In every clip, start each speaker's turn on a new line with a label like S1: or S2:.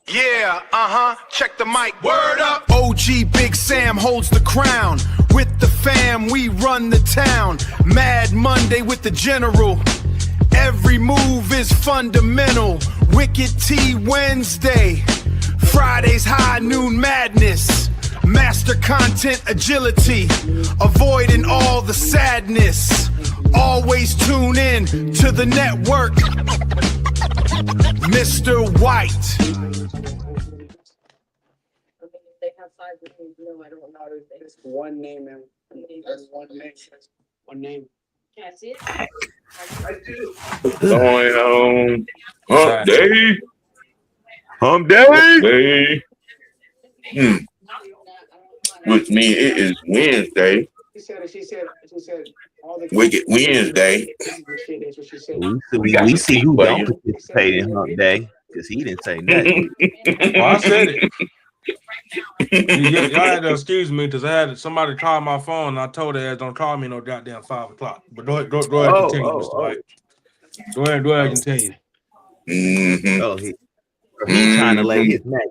S1: Yeah, check the mic, word up. OGBigsam holds the crown. With the fam, we run the town. Mad Monday with the general. Every move is fundamental. Wicked T Wednesday. Fridays high noon madness. Master content agility. Avoiding all the sadness. Always tune in to the network. Mr. White.
S2: One name and one name. Can I see it? I do.
S3: Going on hump day. Hump day. Which means it is Wednesday.
S2: She said
S3: Wicked Wednesday.
S4: We see who don't participate in hump day because he didn't say nothing.
S5: Well, I said it. Y'all had to excuse me because I had somebody call my phone and I told her don't call me no goddamn 5 o'clock. But go ahead, continue, Mr. White. Go ahead, continue.
S4: Oh, he's trying to lay his neck.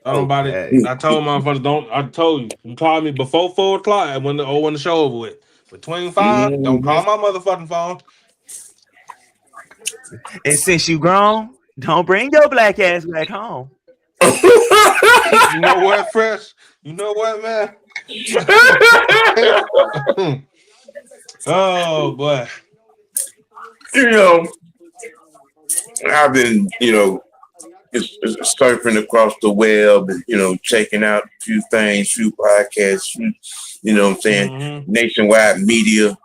S5: I told motherfuckers I told you call me before 4 o'clock when the show over with. Between 5, don't call my motherfucking phone.
S4: And since you grown, don't bring your black ass back home.
S5: You know what, Fresh? You know what, man? Oh boy.
S3: I've been, surfing across the web and, checking out a few things, few podcasts, nationwide media,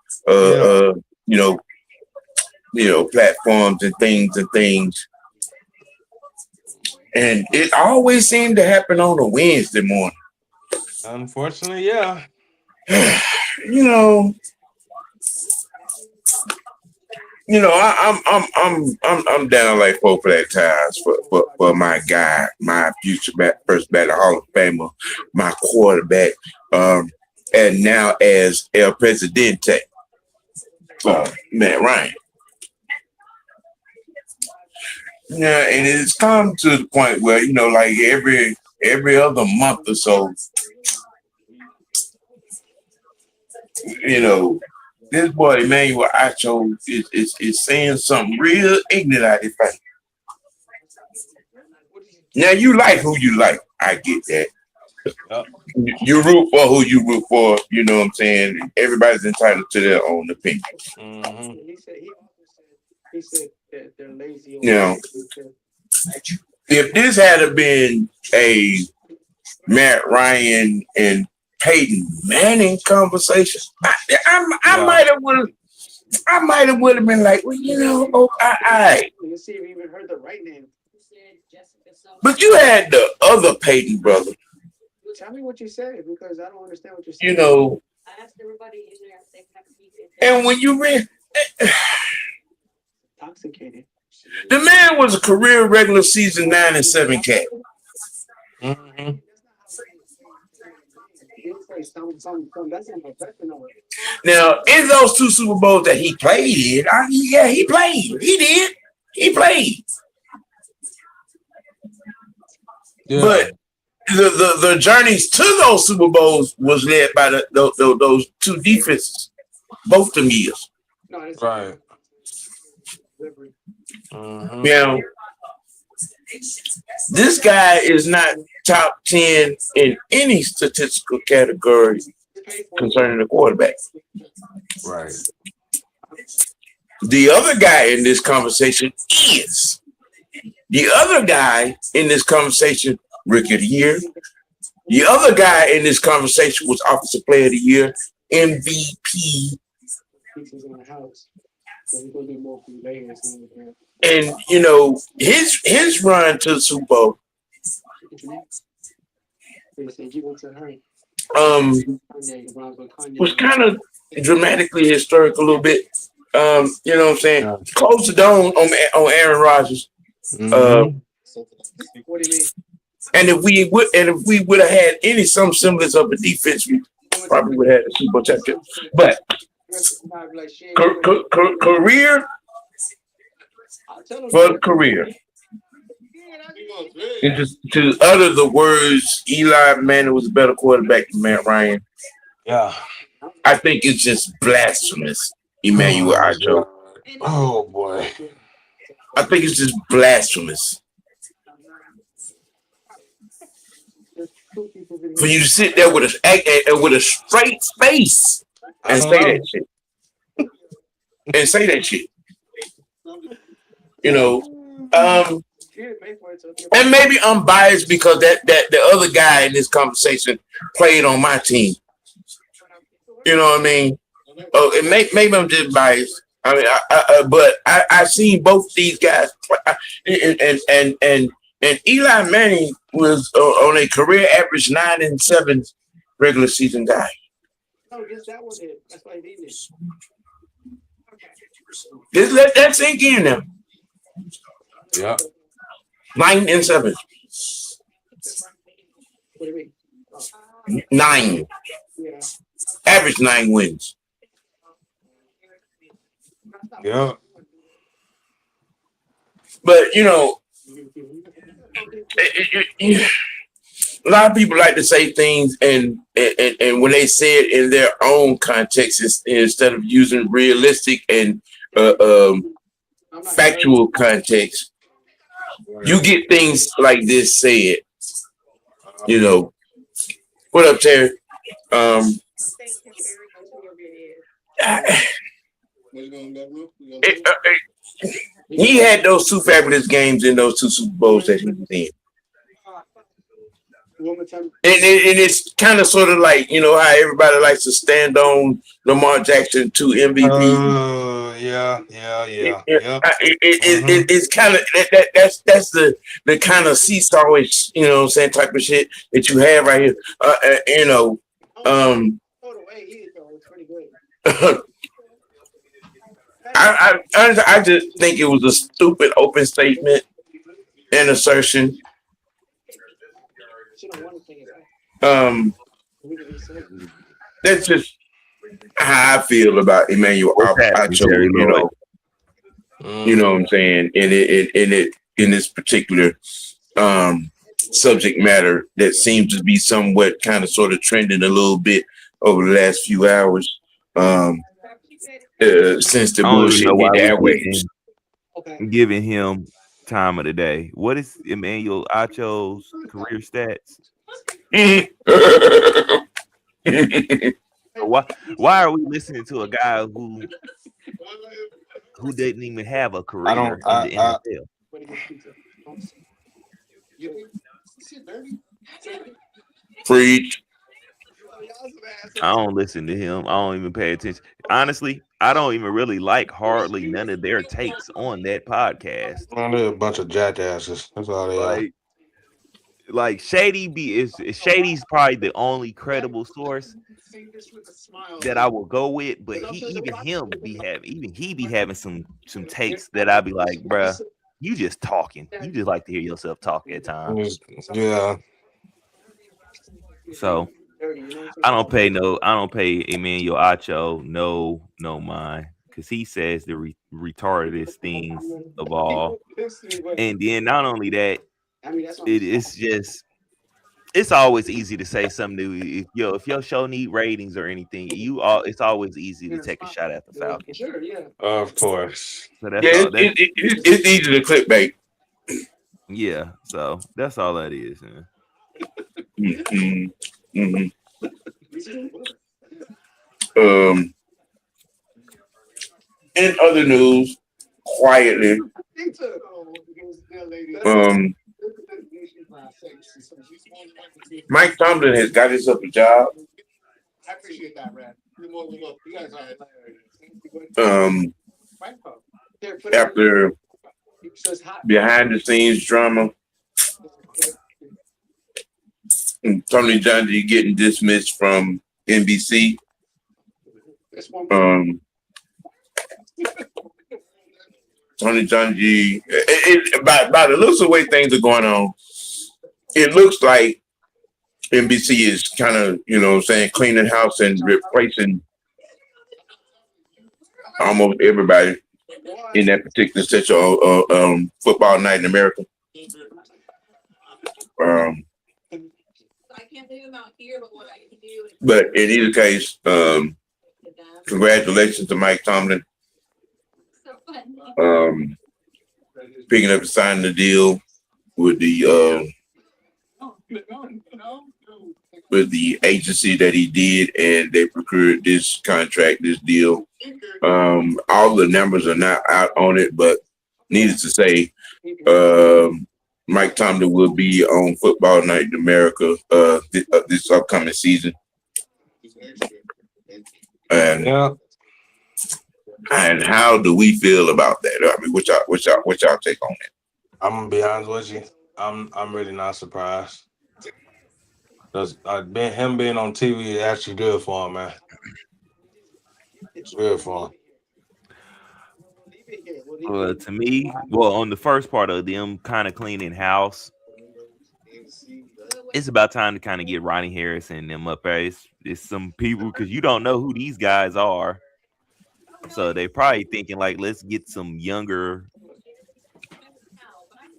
S3: platforms and things. And it always seemed to happen on a Wednesday morning.
S5: Unfortunately, yeah.
S3: I'm down like 4 flat tires for my guy, my future first ballot Hall of Famer, my quarterback, and now as El Presidente, Matt Ryan. Yeah, and it's come to the point where like every other month or so, this boy Emmanuel Acho is saying something real ignorant out of his face. Now you like who you like, I get that. You root for who you root for, you know what I'm saying? Everybody's entitled to their own opinion.
S2: He said that they're lazy.
S3: If this had been a Matt Ryan and Peyton Manning conversation, I might have would have been like, well, I.
S2: You see, we even heard the right name.
S3: But you had the other Peyton brother.
S2: Tell me what you said because I don't understand what you're saying.
S6: I asked everybody in there if they have a
S3: and when you read.
S2: Intoxicated.
S3: The man was a career regular season 9-7 cat. Now, in those 2 Super Bowls that he played in, he played. He did. He played. Yeah. But the journeys to those Super Bowls was led by those 2 defenses, both them years.
S5: Right.
S3: Now, this guy is not top 10 in any statistical category concerning the quarterback.
S5: Right.
S3: The other guy in this conversation is. The other guy in this conversation, Rookie of the Year. The other guy in this conversation was Offensive Player of the Year, MVP. And his run to the Super Bowl was kind of dramatically historic a little bit. You know what I'm saying? Close the dome on Aaron Rodgers.
S2: What do you mean?
S3: And if we would have had some semblance of a defense, we probably would have had a Super Bowl championship. But career for career. And just to utter the words, Eli Manning was a better quarterback than Matt Ryan.
S5: Yeah.
S3: I think it's just blasphemous, Emmanuel Acho.
S5: Oh boy.
S3: I think it's just blasphemous for you to sit there with a straight face and say that shit. And say that shit. You know, and maybe I'm biased because that the other guy in this conversation played on my team. You know what I mean? Oh, and maybe I'm just biased. I mean, but I seen both these guys play, and Eli Manning was on a career average 9-7 regular season guy.
S2: No, just that was it. That's why I needed it.
S3: Just let that sink in now.
S5: Yeah.
S3: 9-7.
S2: What do you mean?
S3: 9.
S2: Yeah.
S3: Average 9 wins.
S5: Yeah.
S3: But, you know, a lot of people like to say things and when they say it in their own context instead of using realistic and factual context, you get things like this said. You know, what up, Terry? He had those 2 fabulous games in those 2 Super Bowls that he was in. And it's kind of sort of like, you know, how everybody likes to stand on Lamar Jackson 2 MVP.
S5: Yeah.
S3: It's kind of that's the kind of seesawish, you know what I'm saying, type of shit that you have right here. You know, I just think it was a stupid open statement and assertion. That's just how I feel about Emmanuel Acho, you know what I'm saying, in this particular subject matter that seems to be somewhat kind of sort of trending a little bit over the last few hours since the bullshit hit the airwaves.
S4: Giving him time of the day. What is Emmanuel Acho's career stats? Why are we listening to a guy who didn't even have a career in the NFL?
S3: Preach.
S4: I don't listen to him. I don't even pay attention. Honestly, I don't even really like hardly none of their takes on that podcast.
S5: Man, they're a bunch of jackasses. That's all they are.
S4: Like Shady's probably the only credible source that I will go with, but he be having some takes that I'd be like, bruh, you just talking. You just like to hear yourself talk at times.
S5: Yeah.
S4: So I don't pay Emmanuel Acho no mind, because he says the retardedest things of all. And then not only that, it's always easy to say something new. If your show need ratings or anything, it's always easy to take a shot at the Falcons.
S5: Of course.
S4: So
S3: it's easy to clickbait.
S4: Yeah, so that's all that is, man.
S3: In other news, quietly, Mike Tomlin has got himself a job.
S2: I appreciate that, Brad. You guys are
S3: After behind the scenes drama, and Tony Dungy getting dismissed from NBC. Tony Dungy, by the looks of the way things are going on, it looks like NBC is kind of, you know what I'm saying, cleaning house and replacing almost everybody in that particular section of football night in America. But in either case, congratulations to Mike Tomlin. Picking up and signing the deal with the agency that he did, and they procured this contract, this deal. All the numbers are not out on it, but needless to say, Mike Tomlin will be on Football Night in America this upcoming season. And how do we feel about that? I mean, what y'all take on it?
S5: I'm gonna be honest with you. I'm really not surprised. Because him being on TV is actually good for him, man. It's good for him.
S4: Well, to me, on the first part of them kind of cleaning house, it's about time to kind of get Ronnie Harris and them up there. It's some people, because you don't know who these guys are. So they probably thinking like, let's get some younger,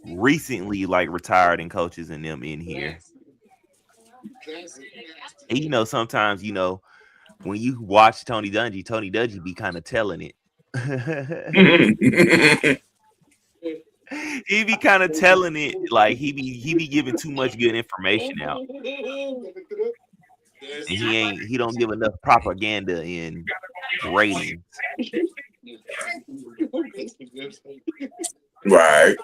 S4: recently like retired and coaches and them in here. And sometimes when you watch Tony Dungy be kind of telling it. He be kind of telling it like he be giving too much good information out. And he don't give enough propaganda in ratings.
S3: Right.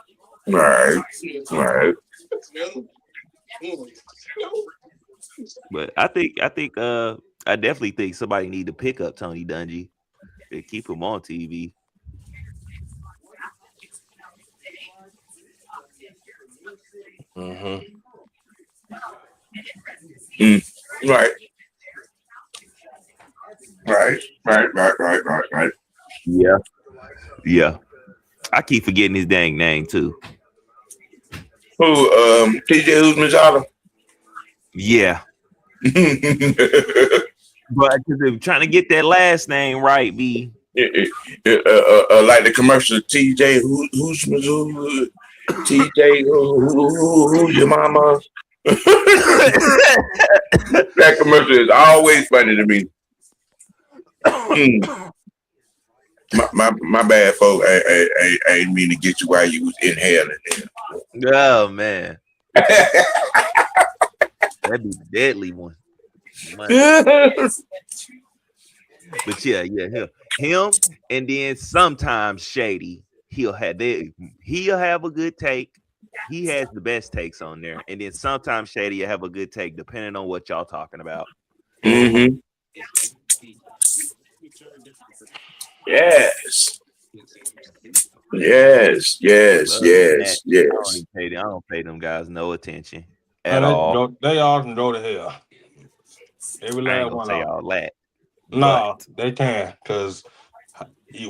S4: But I definitely think somebody need to pick up Tony Dungy and keep him on TV.
S3: Right.
S4: Yeah. I keep forgetting his dang name too.
S3: Who? TJ Uzmajala?
S4: Yeah. But I'm trying to get that last name right, B.
S3: Like the commercial, TJ, who's Missouri? TJ, who's your mama? That commercial is always funny to me. My bad, folks. I ain't mean to get you while you was inhaling.
S4: Oh man, that'd be the deadly one. But yeah, him, and then sometimes Shady. He'll have a good take. He has the best takes on there, and then sometimes Shady will have a good take depending on what y'all talking about.
S3: Mm-hmm. Yes. I
S4: don't pay them guys no attention at all.
S5: They all can go to hell. Every
S4: I ain't
S5: last
S4: gonna
S5: one
S4: say
S5: of them.
S4: all that.
S5: No, they can, because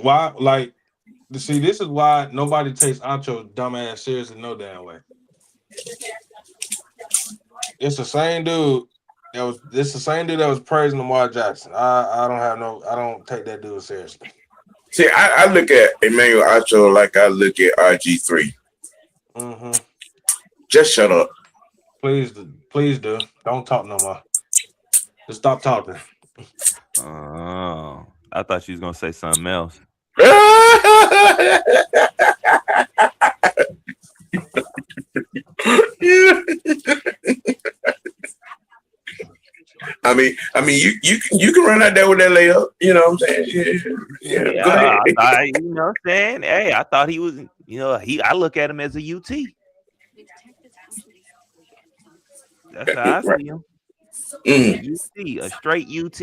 S5: why? Like, see, this is why nobody takes Acho dumbass seriously no damn way. It's the same dude that was praising Lamar Jackson. I don't take that dude seriously.
S3: See, I look at Emmanuel Acho like I look at RG3.
S5: Mm-hmm.
S3: Just shut up.
S5: Please do. Don't talk no more. Just stop talking.
S4: Oh, I thought you was gonna say something else.
S3: I mean, you can run out there with that layup. You know what I'm saying? Yeah. Go ahead.
S4: You know what I'm saying? Hey, I thought he was. I look at him as a UT. That's how I see him. UT, a straight UT.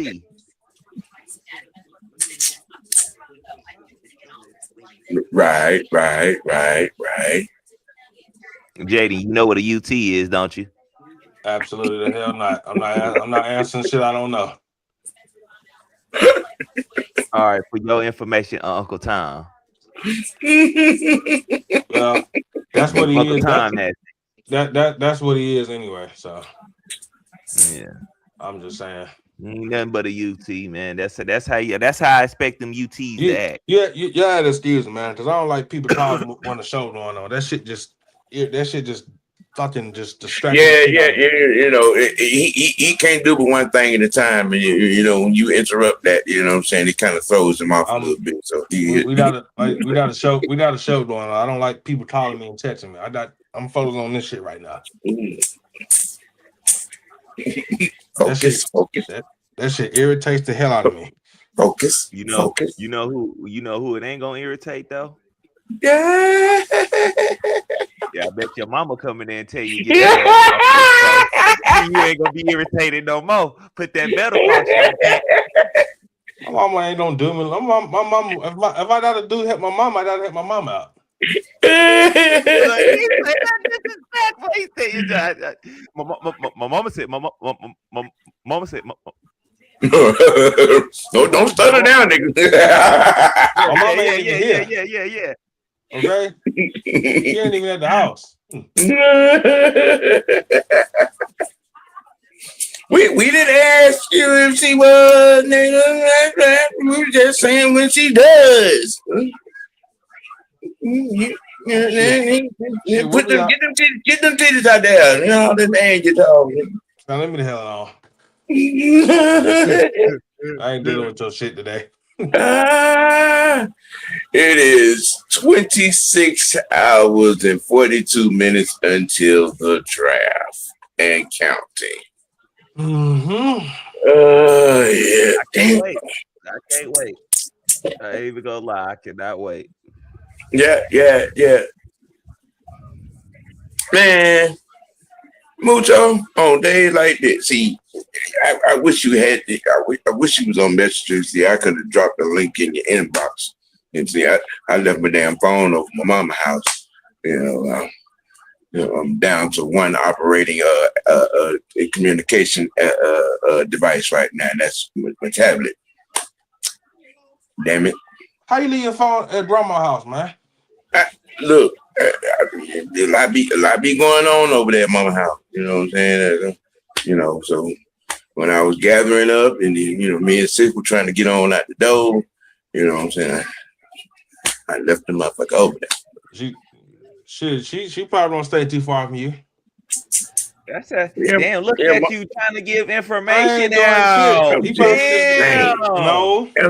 S3: Right.
S4: JD, you know what a UT is, don't you?
S5: Absolutely the hell not. I'm not answering shit I don't know.
S4: All right, for your information, Uncle Tom.
S5: Well, that's what he
S4: Uncle
S5: is.
S4: Tom
S5: That's what he is anyway. So
S4: yeah,
S5: I'm just saying.
S4: Ain't nothing but a UT, man. That's how I expect them UTs to act.
S5: Yeah, excuse me, man, because I don't like people calling when the show going on. That shit just fucking just distracting.
S3: Yeah. You know, he can't do but one thing at a time, and you know when you interrupt that, you know what I'm saying, it kind of throws him off a little bit. So
S5: we got a show going on. I don't like people calling me and texting me. I'm focused on this shit right now.
S3: Focus.
S5: That shit irritates the hell out of me.
S3: Focus.
S4: You know who it ain't gonna irritate though?
S3: Yeah.
S4: Yeah, I bet your mama coming in and tell you get that ass off. You ain't gonna be irritated no more. Put that metal across your back.
S5: My mama ain't gonna do me. My mama, if I gotta help my mama, I gotta help my mama out.
S4: My mama said, my mama said,
S3: don't stutter down, nigga.
S5: My mama ain't even here.
S4: Yeah.
S5: Okay, she ain't even at the house.
S3: We didn't ask you if she was, nigga. We were just saying when she does. Get them titties out there. You know, this man you talking.
S5: Now let me the hell alone. I ain't dealing with your shit today.
S3: It is 26 hours and 42 minutes until the draft and counting.
S5: Mm-hmm.
S3: Yeah.
S4: I can't wait. I ain't even gonna lie, I cannot wait.
S3: Yeah. Man, Mucho, on days like this, see, I wish you had. I wish you was on Messenger. See, I could have dropped a link in your inbox. And see, I left my damn phone over my mama's house. You know, I'm down to one operating communication device right now. And that's my tablet. Damn it!
S5: How you leave your phone at grandma's house, man?
S3: Look, a lot be going on over there at mama's house. You know what I'm saying? You know, so when I was gathering up, and you know, me and Sis were trying to get on out the door. You know what I'm saying? I left the motherfucker over there.
S5: She probably don't stay too far from you.
S4: That's a damn. Look at you trying to give information
S5: out.
S3: I'm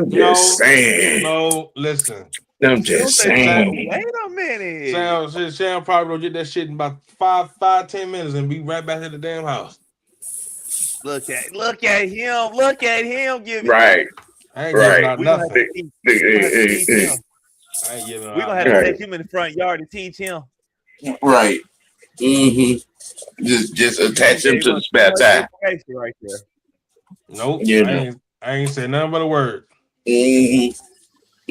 S3: just saying.
S5: No, listen.
S3: I'm just saying.
S4: Wait a minute.
S5: Sam probably will get that shit in about 5-10 minutes and be right back at the damn house.
S4: Look at him. Look at him giving.
S3: Right.
S5: I ain't giving out nothing.
S4: We're gonna have to take him in the front yard and teach him.
S3: Right. Mm-hmm. Just attach him to the spare tire.
S4: Right there.
S5: Nope.
S3: Yeah,
S5: I ain't said nothing but a word.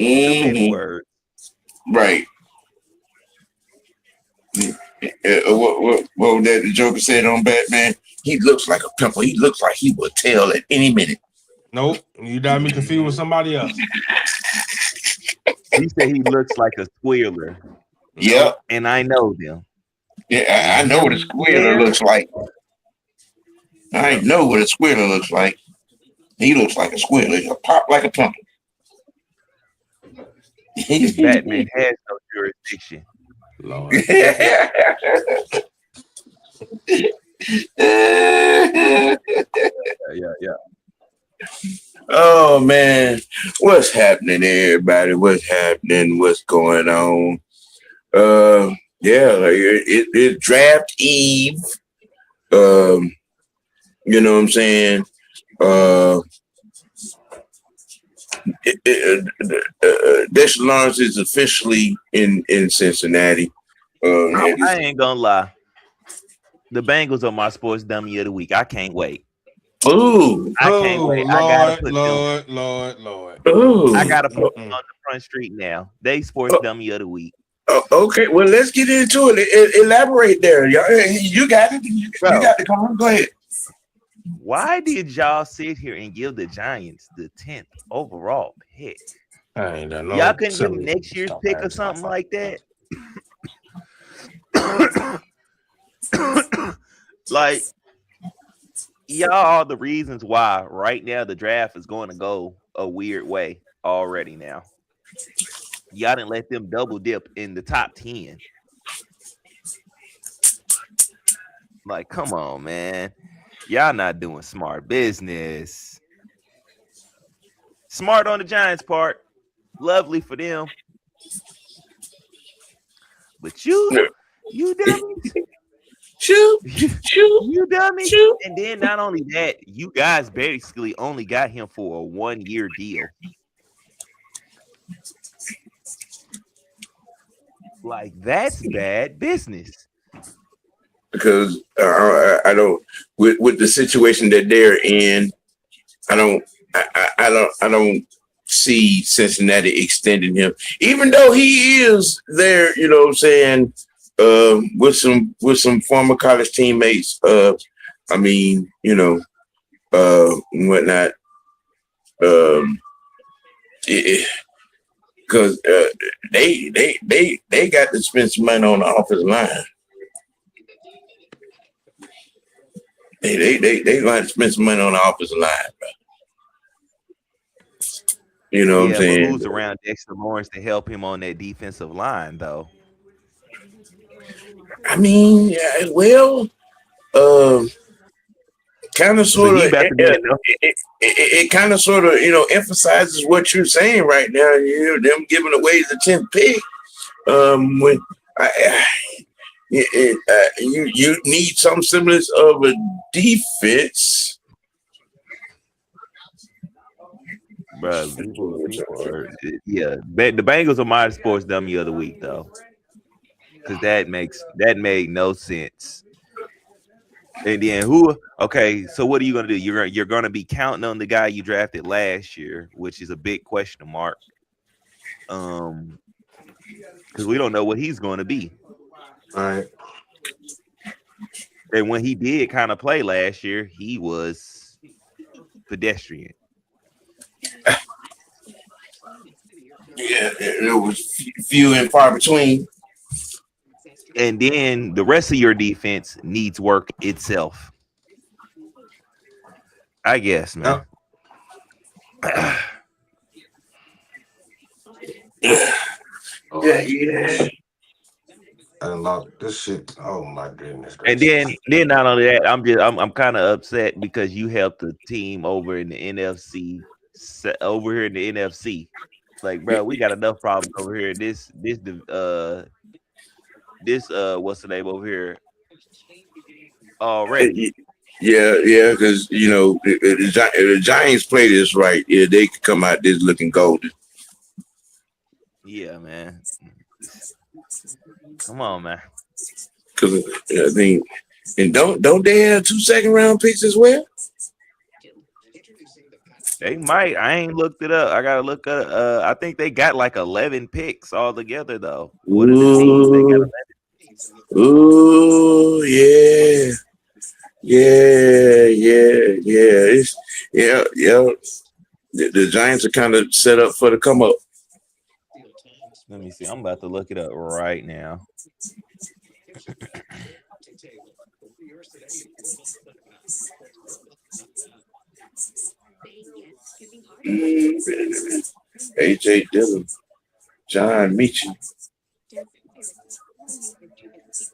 S4: Word.
S3: Right. What was that the Joker said on Batman? He looks like a pimple. He looks like he will tell at any minute.
S5: Nope. You got me confused with somebody else.
S4: He said he looks like a squealer.
S3: Yep.
S4: And I know them.
S3: Yeah, I know what a squealer looks like. I know what a squealer looks like. He looks like a squealer. He'll pop like a pumpkin.
S4: Batman has no jurisdiction.
S5: Lord.
S3: Yeah. Oh man, what's happening, everybody? What's happening? What's going on? It's draft eve. You know what I'm saying? Deshaun Lawrence is officially in Cincinnati.
S4: I ain't gonna lie. The Bengals are my sports dummy of the week. I can't wait.
S3: Ooh,
S4: I can't wait.
S5: Lord.
S3: Ooh.
S4: I gotta put them on the front street now. They sports dummy of the week.
S3: Okay, well, let's get into it. Elaborate there. You got it. You got the call. Go ahead.
S4: Why did y'all sit here and give the Giants the 10th overall pick?
S5: I ain't done no.
S4: Y'all couldn't give next year's pick or something like that? Like, y'all are the reasons why right now the draft is going to go a weird way already now. Y'all didn't let them double dip in the top 10. Like, come on, man. Y'all not doing smart business. Smart on the Giants' part. Lovely for them. But you dummies.
S3: Shoot,
S4: You dummies.
S3: shoot.
S4: And then not only that, you guys basically only got him for a 1-year deal. Like, that's bad business.
S3: Because I don't with the situation that they're in, I don't see Cincinnati extending him, even though he is there. You know what I'm saying? With some former college teammates. I mean, you know, whatnot. Because they got to spend some money on the offensive line. They going to spend some money on the offensive line, bro. You know what I'm saying?
S4: But who's around Dexter Lawrence to help him on that defensive line, though?
S3: I mean, well, kind of sort of it kind of sort of, you know, emphasizes what you're saying right now. You know, them giving away the 10th pick. When you need some semblance of a defense.
S4: Bro, people are, the Bengals are my sports dummy of the week, though, because that made no sense. And then who? Okay, so what are you gonna do? You're gonna be counting on the guy you drafted last year, which is a big question mark. Because we don't know what he's going to be.
S5: All right.
S4: And when he did kind of play last year, he was pedestrian.
S3: Yeah, it was few and far between.
S4: And then the rest of your defense needs work itself. I guess, man.
S3: Yeah.
S5: Unlock this shit. Oh my goodness.
S4: And then not only that, I'm kind of upset because you helped the team over in the NFC, over here in the NFC. Like, bro, we got enough problems over here. This what's the name over here already?
S3: Yeah, because you know if the Giants play this right, yeah, they could come out this looking golden.
S4: Yeah, man. Come on, man.
S3: Because I think, and don't they have 2 second-round picks as well?
S4: They might. I ain't looked it up. I gotta look up. I think they got like 11 picks all together, though. What are the teams they got? 11?
S3: Ooh, yeah. The Giants are kind of set up for the come up.
S4: Let me see. I'm about to look it up right now.
S3: AJ Dillon, John Meacham,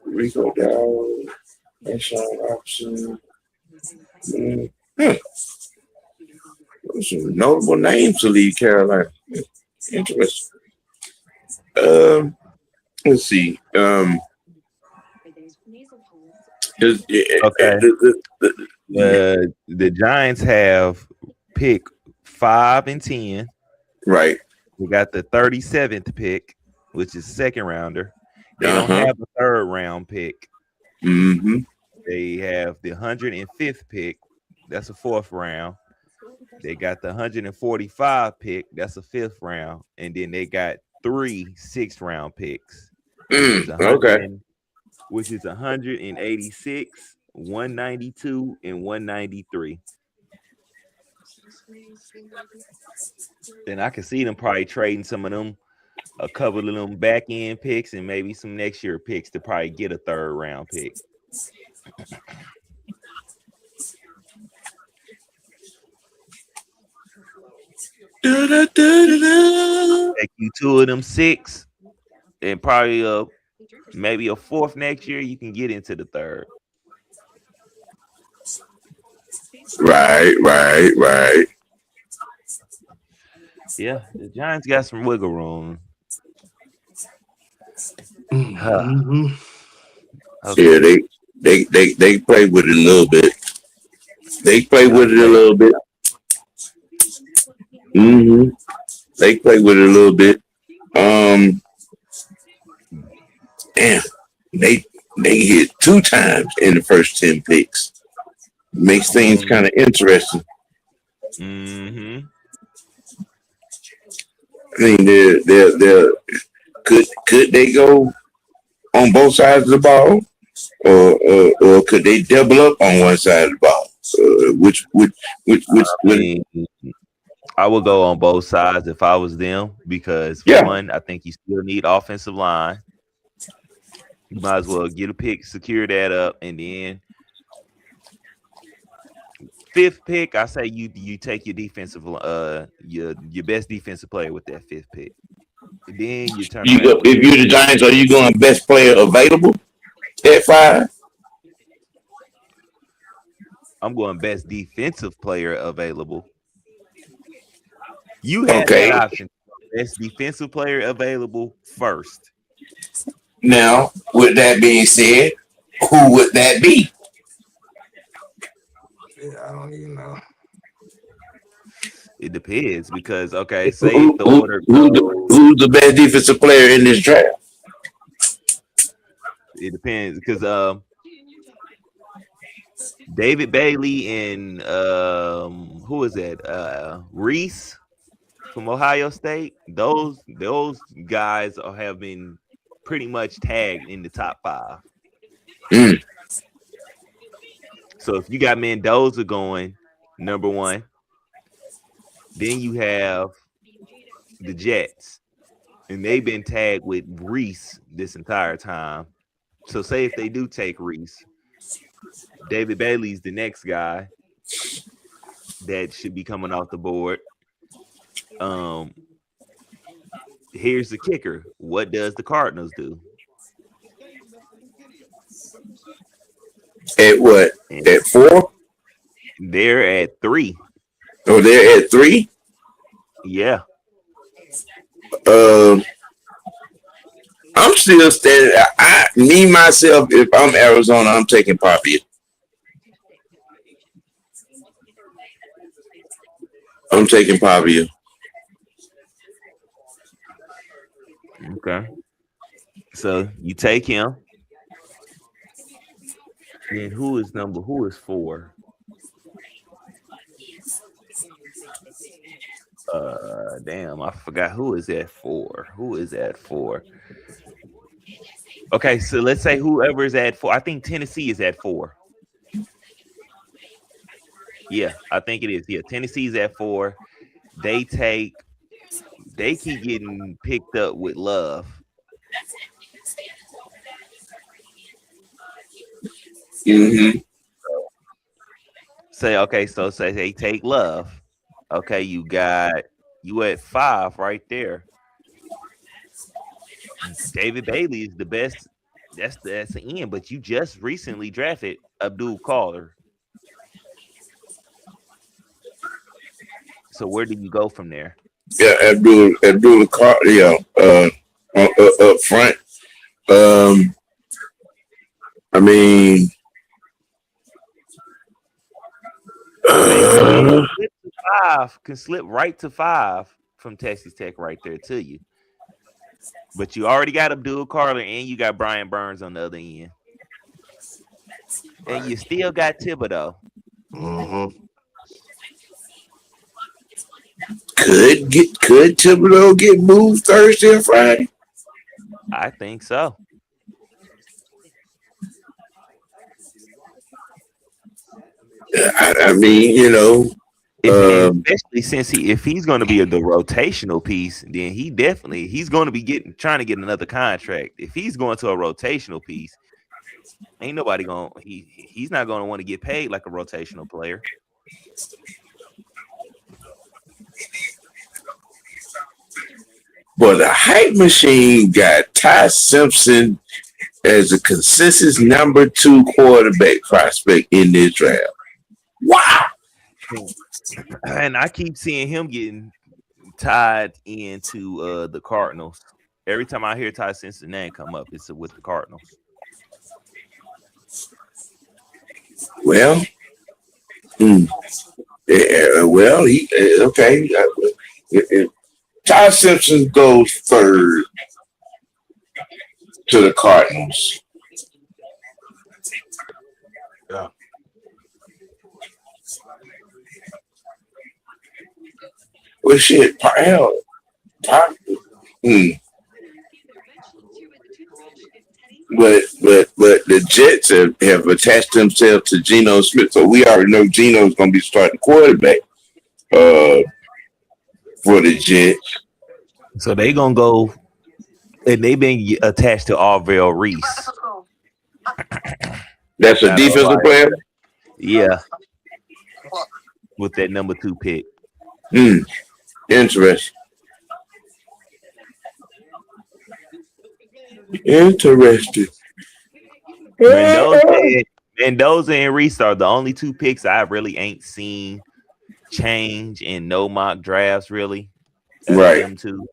S3: Rico Dowd, and Sean Robinson. Those are notable names to leave Carolina. Interesting. Let's see.
S4: Okay. The Giants have pick 5 and 10.
S3: Right.
S4: We got the 37th pick, which is second rounder. They don't have a third round pick.
S3: Mm-hmm.
S4: They have the 105th pick. That's a 4th round. They got the 145 pick. That's a 5th round. And then they got 3 6th round picks. Which is 186, 192, and 193. Then I can see them probably trading some of them, a couple of them back end picks, and maybe some next year picks to probably get a 3rd round pick. Take you 2 of them 6, and probably maybe a 4th next year. You can get into the 3rd.
S3: Right.
S4: Yeah, the Giants got some wiggle room.
S5: Mm-hmm.
S4: Okay.
S3: Yeah, they play with it a little bit. They play with it a little bit. Mm-hmm. They play with it a little bit. Damn, they hit 2 times in the first 10 picks. Makes things kind of interesting.
S4: Mm-hmm.
S3: I mean, they're could they go on both sides of the ball, or could they double up on one side of the ball?
S4: I mean, I would go on both sides if I was them because
S3: Yeah.
S4: one, I think you still need offensive line. You might as well get a pick, secure that up, and then 5th pick, I say you take your defensive your best defensive player with that 5th pick. And then you turn around.
S3: If you're the Giants, are you going best player available at 5?
S4: I'm going best defensive player available. You have that option. Best defensive player available first.
S3: Now, with that being said, who would that be?
S5: Yeah, I don't even know.
S4: It depends because say if the order
S3: who's the best defensive player in this draft?
S4: It depends because David Bailey and who is that? Reese from Ohio State. Those guys have been pretty much tagged in the top 5.
S3: Mm.
S4: So if you got Mendoza going number 1, then you have the Jets, and they've been tagged with Reese this entire time. So say if they do take Reese, David Bailey's the next guy that should be coming off the board. Here's the kicker. What does the Cardinals do?
S3: At what? At 4?
S4: They're at 3.
S3: Oh, they're at 3?
S4: Yeah.
S3: I'm still standing. Myself, if I'm Arizona, I'm taking Papia.
S4: Okay. So you take him. Then who is 4? Damn, I forgot who is at 4. Okay, so let's say whoever is at 4. I think Tennessee is at 4. Yeah, I think it is. Yeah, Tennessee's at 4. They keep getting picked up with Love.
S3: Mm-hmm.
S4: Say they take Love. Okay, you at 5 right there. David Bailey is the best. That's the end. But you just recently drafted Abdul Kader. So where do you go from there?
S3: Yeah, Abdul Kader. Yeah, up front. I mean,
S4: can slip right to 5 from Texas Tech right there to you. But you already got Abdul Kader and you got Brian Burns on the other end. And you still got Thibodeau.
S5: Mm-hmm.
S3: Could Thibodeau get moved Thursday or Friday?
S4: I think so.
S3: I mean,
S4: especially since if he's going to be the rotational piece, then he's going to be trying to get another contract. If he's going to a rotational piece, ain't nobody he's not going to want to get paid like a rotational player.
S3: But the hype machine got Ty Simpson as a consensus number 2 quarterback prospect in this draft. Wow.
S4: And I keep seeing him getting tied into the Cardinals. Every time I hear Ty Cincinnati come up, it's with the Cardinals.
S3: Well, he okay. Ty Simpson goes third to the Cardinals.
S5: Yeah.
S3: Well, shit, hell, But the Jets have attached themselves to Geno Smith, so we already know Geno's going to be starting quarterback for the Jets.
S4: So they gonna go, and they been attached to Arvell Reese.
S3: That's a defensive player.
S4: Yeah, with that number 2 pick.
S3: Interesting.
S4: Mendoza and Reese are the only 2 picks I really ain't seen change in no mock drafts, really.
S3: Right.
S4: Them 2.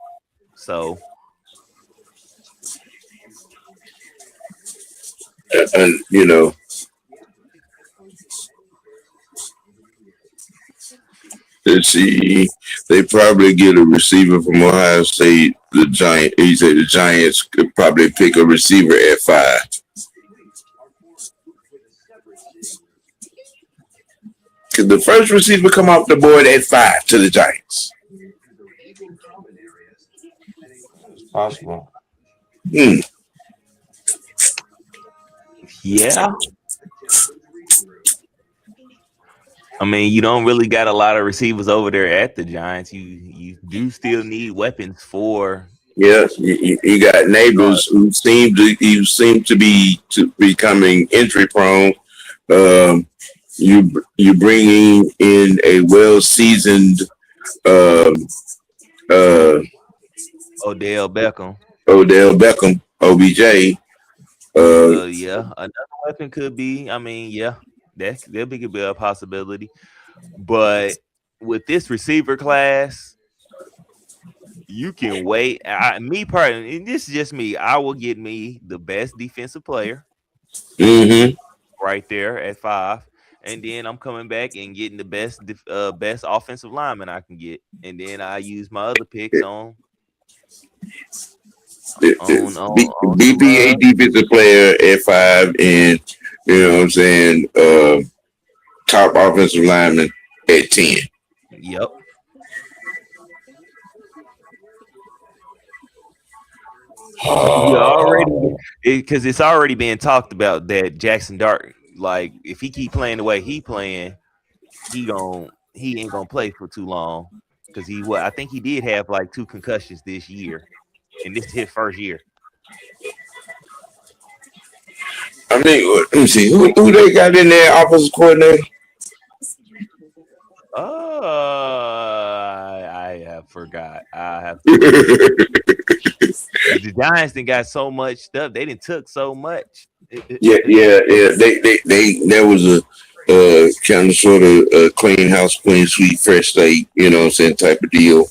S4: So,
S3: and let's see, they probably get a receiver from Ohio State. He said the Giants could probably pick a receiver at 5. Could the first receiver come off the board at 5 to the Giants?
S5: It's possible.
S4: yeah. I mean, you don't really got a lot of receivers over there at the Giants. You do still need weapons for.
S3: Yes, you got neighbors who seem to be becoming injury prone. You bringing in a well-seasoned
S4: Odell Beckham,
S3: OBJ.
S4: Yeah, another weapon could be. I mean, yeah, that could be a possibility. But with this receiver class, you can wait. Me personally, and this is just me. I will get me the best defensive player right there at 5, and then I'm coming back and getting the best offensive lineman I can get, and then I use my other picks on
S3: BPA defensive player at 5, and you know what I'm saying, top offensive lineman at 10.
S4: Yep. Because it's already been talked about that Jackson Dart, like if he keep playing the way he playing, he ain't gonna play for too long. Because I think he did have like 2 concussions this year, and this is his first year.
S3: I mean, let me see who they got in there, offensive coordinator.
S4: I forgot. The Giants done got so much stuff. They done took so much.
S3: Yeah. There was a kind of sort of clean house, clean sweep, fresh slate, you know what I'm saying, type of deal.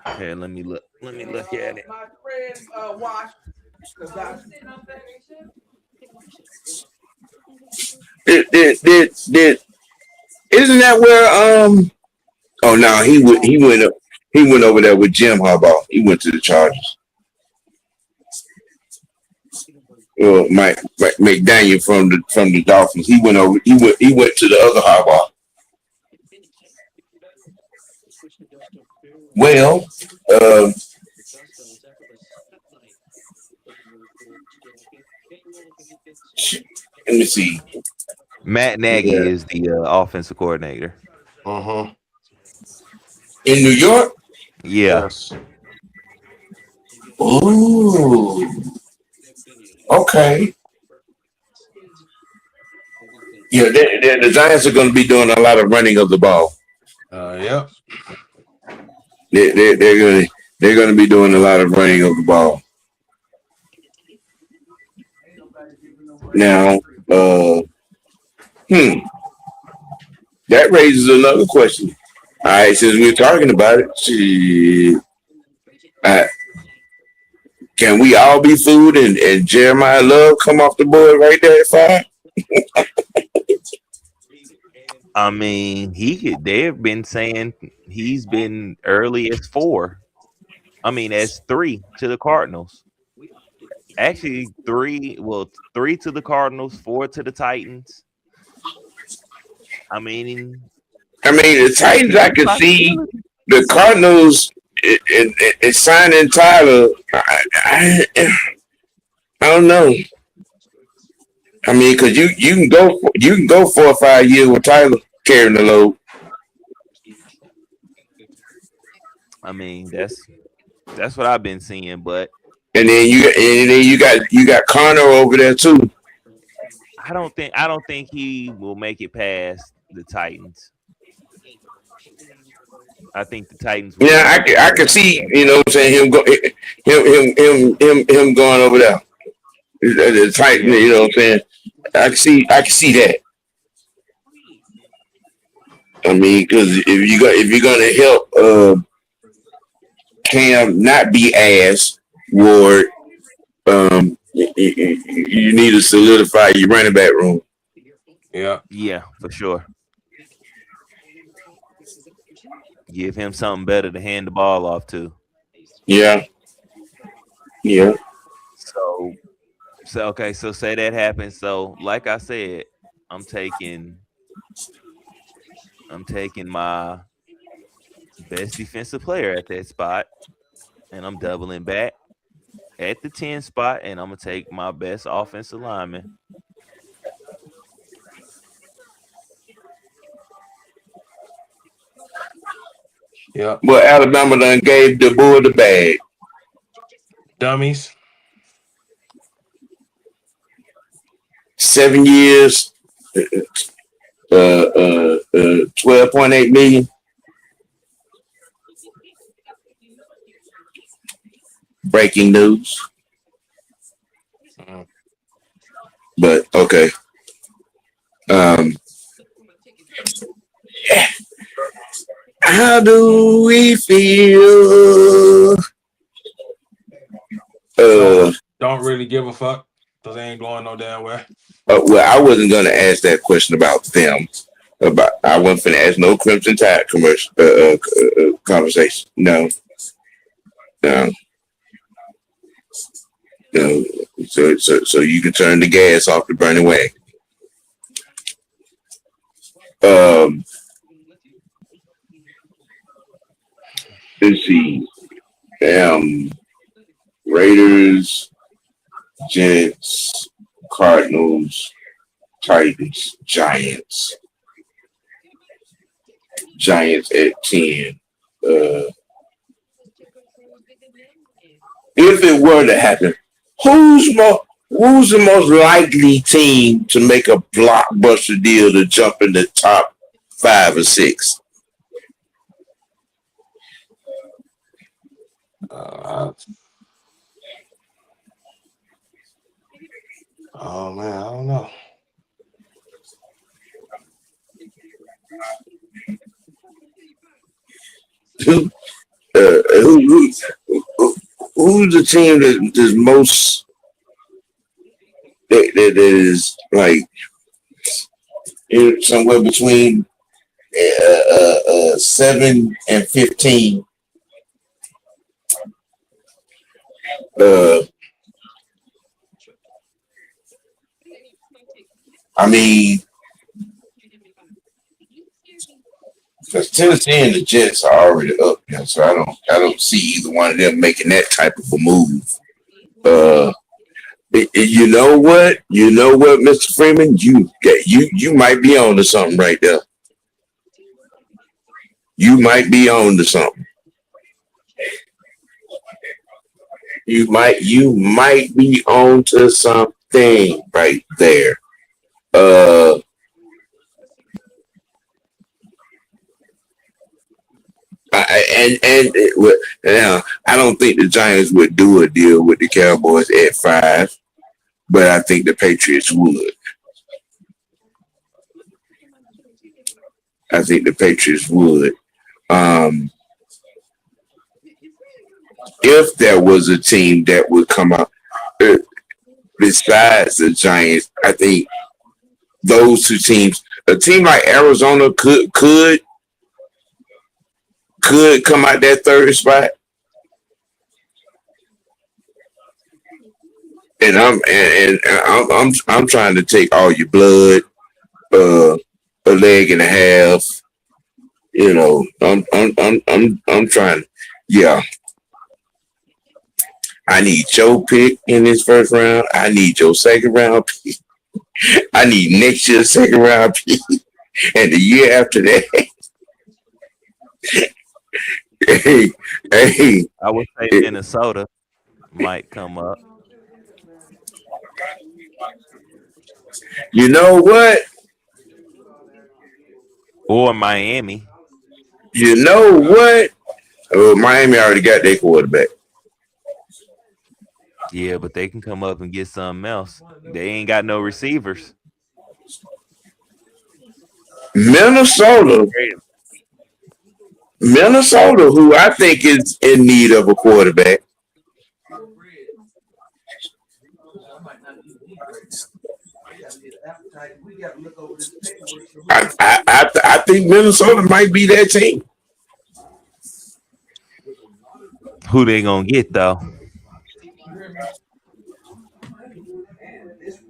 S4: Okay, let me look at it.
S7: My friend watched.
S3: Isn't that where oh no, he went over there with Jim Harbaugh. He went to the Chargers. Well, Mike McDaniel from the Dolphins. He went to the other Harbaugh. Well, let me see.
S4: Matt Nagy is the offensive coordinator.
S3: In New York?
S4: Yeah.
S5: Yes.
S3: Ooh. Okay. Yeah, the Giants are going to be doing a lot of running of the ball.
S5: Yep.
S3: They're going to be doing a lot of running of the ball. Now, That raises another question. All right, since we're talking about it, can we all be food and Jeremiah Love come off the board right there at 5?
S4: I mean, they've been saying he's been early as 4. I mean, as 3 to the Cardinals. Actually, 3 to the Cardinals, 4 to the Titans. I mean,
S3: the Titans, I could see the Cardinals it signing Tyler. I don't know. I mean, because you can go 4 or 5 years with Tyler carrying the load.
S4: I mean, that's what I've been seeing, but
S3: And then you got Connor over there too.
S4: I don't think he will make it past the Titans. I think the Titans.
S3: Yeah, I can see, you know what I'm saying, him going over there. The Titans, you know what I'm saying? I can see that. I mean, because if you're gonna help Cam not be ass Ward, you need to solidify your running back room.
S4: Yeah, for sure. Give him something better to hand the ball off to.
S3: Yeah.
S4: So okay, so say that happens. So like I said, I'm taking my best defensive player at that spot, and I'm doubling back at the 10 spot, and I'm gonna take my best offensive lineman.
S5: Yeah.
S3: Well, Alabama done gave the bull the bag.
S5: Dummies.
S3: 7 years, 12.8 million. Breaking news. But okay. How do we feel?
S5: Don't really give a fuck because they ain't going no damn way.
S3: Well, I wasn't gonna ask that question about them. I wasn't gonna ask no Crimson Tide commercial conversation. No. So you can turn the gas off the burning wagon. Let's see. Raiders, Jets, Cardinals, Titans, Giants. Giants at 10. If it were to happen, who's the most likely team to make a blockbuster deal to jump in the top 5 or 6?
S5: Oh man, I don't know.
S3: Who's the team that is most that is like somewhere between 7 and 15? I mean, because Tennessee and the Jets are already up there, so I don't see either one of them making that type of a move. You know what, Mr. Freeman, you might be on to something right there. You might be on to something. You might be on to something right there. I don't think the Giants would do a deal with the Cowboys at 5, but I think the Patriots would. I think the Patriots would. If there was a team that would come up besides the Giants, I think those two teams, a team like Arizona could come out that third spot. And I'm trying to take all your blood, a leg and a half. You know, I'm trying. Yeah, I need your pick in this first round. I need your second round pick. I need next year's second round pick, and the year after that. hey,
S4: I would say Minnesota might come up.
S3: You know what?
S4: Or Miami.
S3: You know what? Oh, Miami already got their quarterback.
S4: Yeah, but they can come up and get something else. They ain't got no receivers.
S3: Minnesota, who I think is in need of a quarterback. I think Minnesota might be that team.
S4: Who they gonna get though?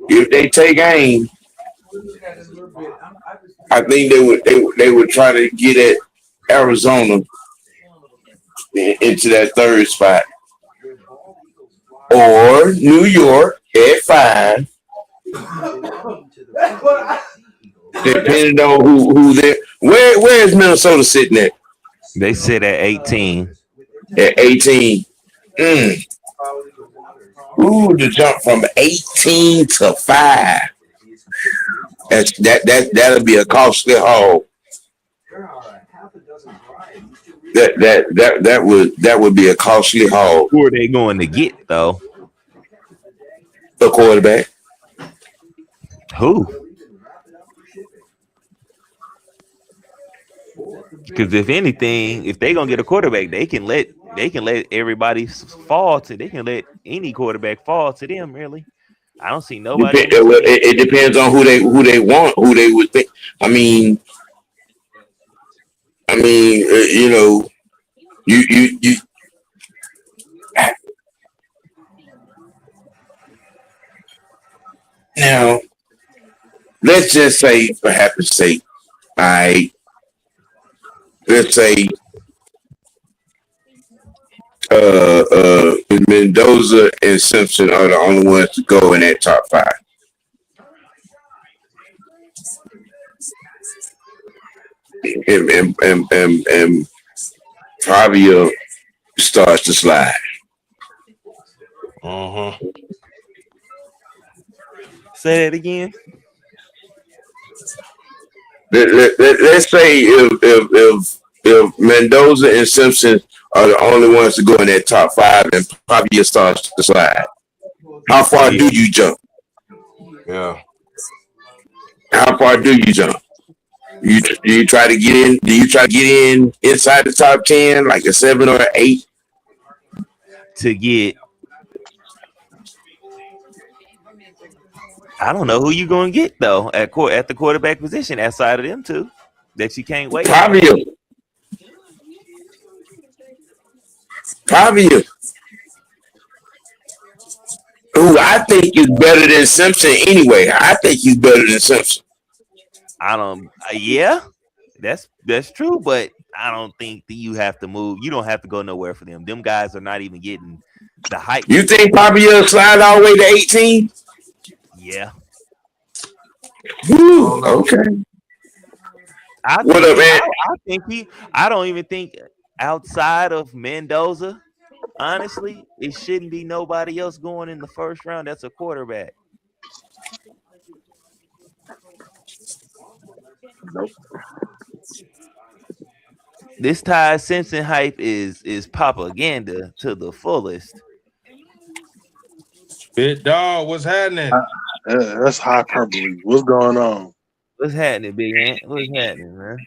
S3: If they take aim, I think they would try to get at Arizona into that third spot, or New York at 5. Depending on who they where is Minnesota sitting at?
S4: They sit at 18.
S3: At 18. Ooh, the jump from 18 to 5. That'll be a costly haul. That would be a costly haul.
S4: Who are they going to get though?
S3: The quarterback.
S4: Who? Because if anything, if they're gonna get a quarterback, they can let everybody fall to. They can let any quarterback fall to them. Really, I don't see nobody.
S3: It depends on who they want, who they would think. I mean, you know, you. Now, let's just say, for happy's sake, let's say Mendoza and Simpson are the only ones to go in that top 5. And Fabio starts to slide.
S4: Say that again.
S3: Let's say if Mendoza and Simpson are the only ones to go in that top 5 and Fabio starts to slide, how far do you jump?
S5: Yeah.
S3: How far do you jump? Do you try to get in? Do you try to get in inside the top 10, like a 7 or 8?
S4: To get, I don't know who you gonna get though at the quarterback position outside of them two that you can't wait.
S3: Fabio. Who I think is better than Simpson anyway. I think he's better than Simpson.
S4: I don't. Yeah, that's true, but I don't think that you have to move. You don't have to go nowhere for them. Them guys are not even getting the hype.
S3: You think Fabio slide all the way to 18?
S4: Yeah.
S3: Woo, okay. What up, man?
S4: I don't even think outside of Mendoza, honestly, it shouldn't be nobody else going in the first round. That's a quarterback.
S7: Nope.
S4: This Ty Simpson hype is propaganda to the fullest.
S5: Big dog, what's happening?
S7: That's hyperbole. What's going on?
S4: What's happening, big man? What's happening, man?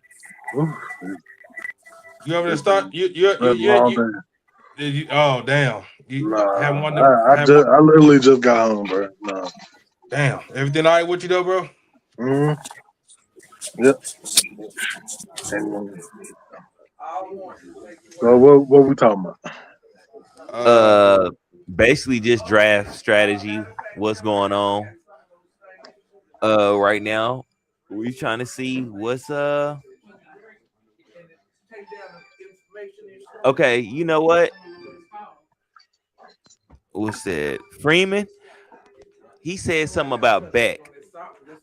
S5: You ever start? Oh damn! You haven't won the.
S7: I literally just got home, bro. No.
S5: Damn. Everything all right with you though, bro?
S7: Yep. So what we talking
S5: about?
S4: Basically just draft strategy. What's going on? Right now, we trying to see what's Okay, you know what? What's that? Freeman? He said something about Beck.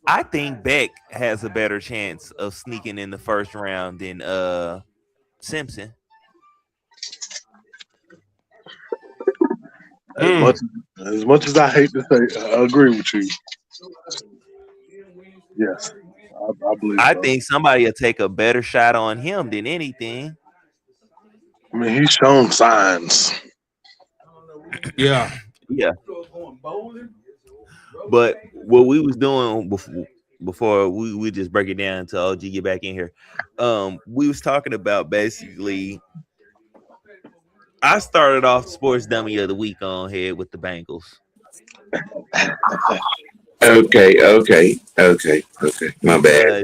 S4: I think Beck has a better chance of sneaking in the first round than Simpson.
S7: As much as I hate to say, I agree with you. Yes, I believe.
S4: I think somebody will take a better shot on him than anything.
S7: I mean, he's shown signs.
S5: Yeah.
S4: But what we was doing before we just break it down until OG get back in here, we was talking about basically. I started off Sports Dummy of the Week on here with the Bengals.
S3: Okay. My bad.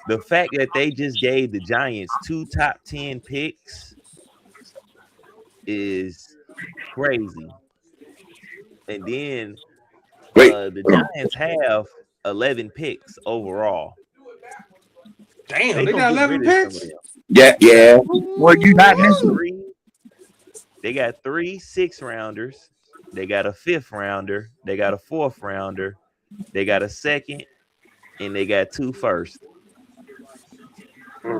S4: The fact that they just gave the Giants 2 top 10 picks is crazy. And then the Giants have 11 picks overall.
S5: Damn, they got 11 picks?
S3: Yeah. Well, you not missing.
S4: They got 3 6-rounders. They got a 5th rounder. They got a 4th rounder. They got a 2nd, and they got 2 first.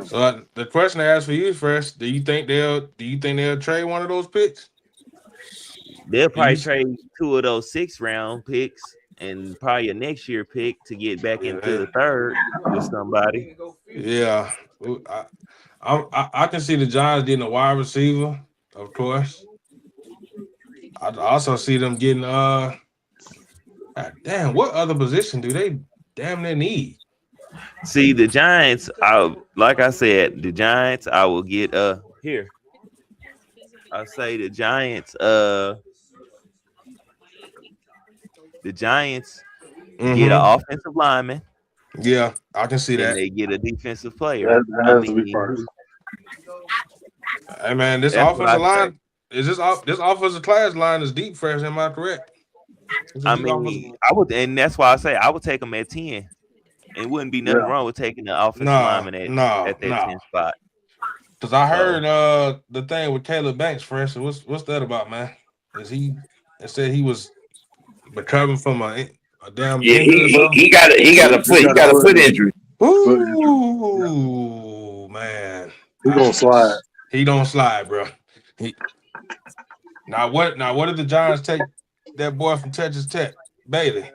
S5: So the question I asked for you first: Do you think they'll trade one of those picks?
S4: They'll probably trade 2 of those 6th-round picks and probably a next year pick to get back into the 3rd with somebody.
S5: Yeah, I can see the Giants getting a wide receiver, of course. I also see them getting damn, what other position do they damn near need?
S4: See, the Giants, like I said, the Giants, I will get here. I say the Giants get an offensive lineman.
S5: Yeah, I can see that.
S4: And they get a defensive player.
S5: Hey man, this offensive line is this offensive class line is deep fresh. Am I correct?
S4: I mean, I would, and that's why I say I would take them at 10. It wouldn't be nothing wrong with taking the offensive lineman at that 10 spot.
S5: Because I heard the thing with Caleb Banks, for instance. What's that about, man? It said he was recovering from a damn injury.
S3: He got a foot injury.
S5: Ooh, man.
S7: He gonna slide.
S5: He don't slide, bro. Now what did the Giants take that boy from Texas Tech, Bailey?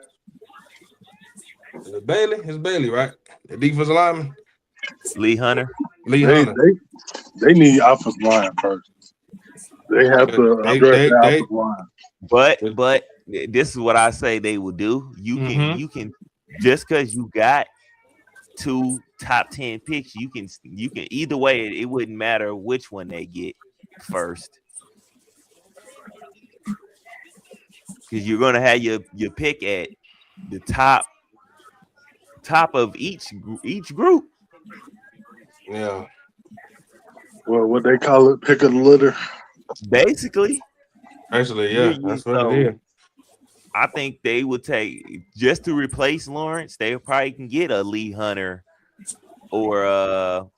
S5: Is it Bailey? It's Bailey, right? The defensive lineman?
S4: Lee Hunter.
S7: They need offensive line first. They have to address the offensive line.
S4: But this is what I say they will do. You can just because you got 2 top 10 picks, you can either way it wouldn't matter which one they get first. Because you're gonna have your pick at the top of each group.
S5: Yeah.
S7: Well, what they call it, pick of the litter.
S4: Basically,
S5: yeah, that's what it is.
S4: I think they would take, just to replace Lawrence, they probably can get a Lee Hunter or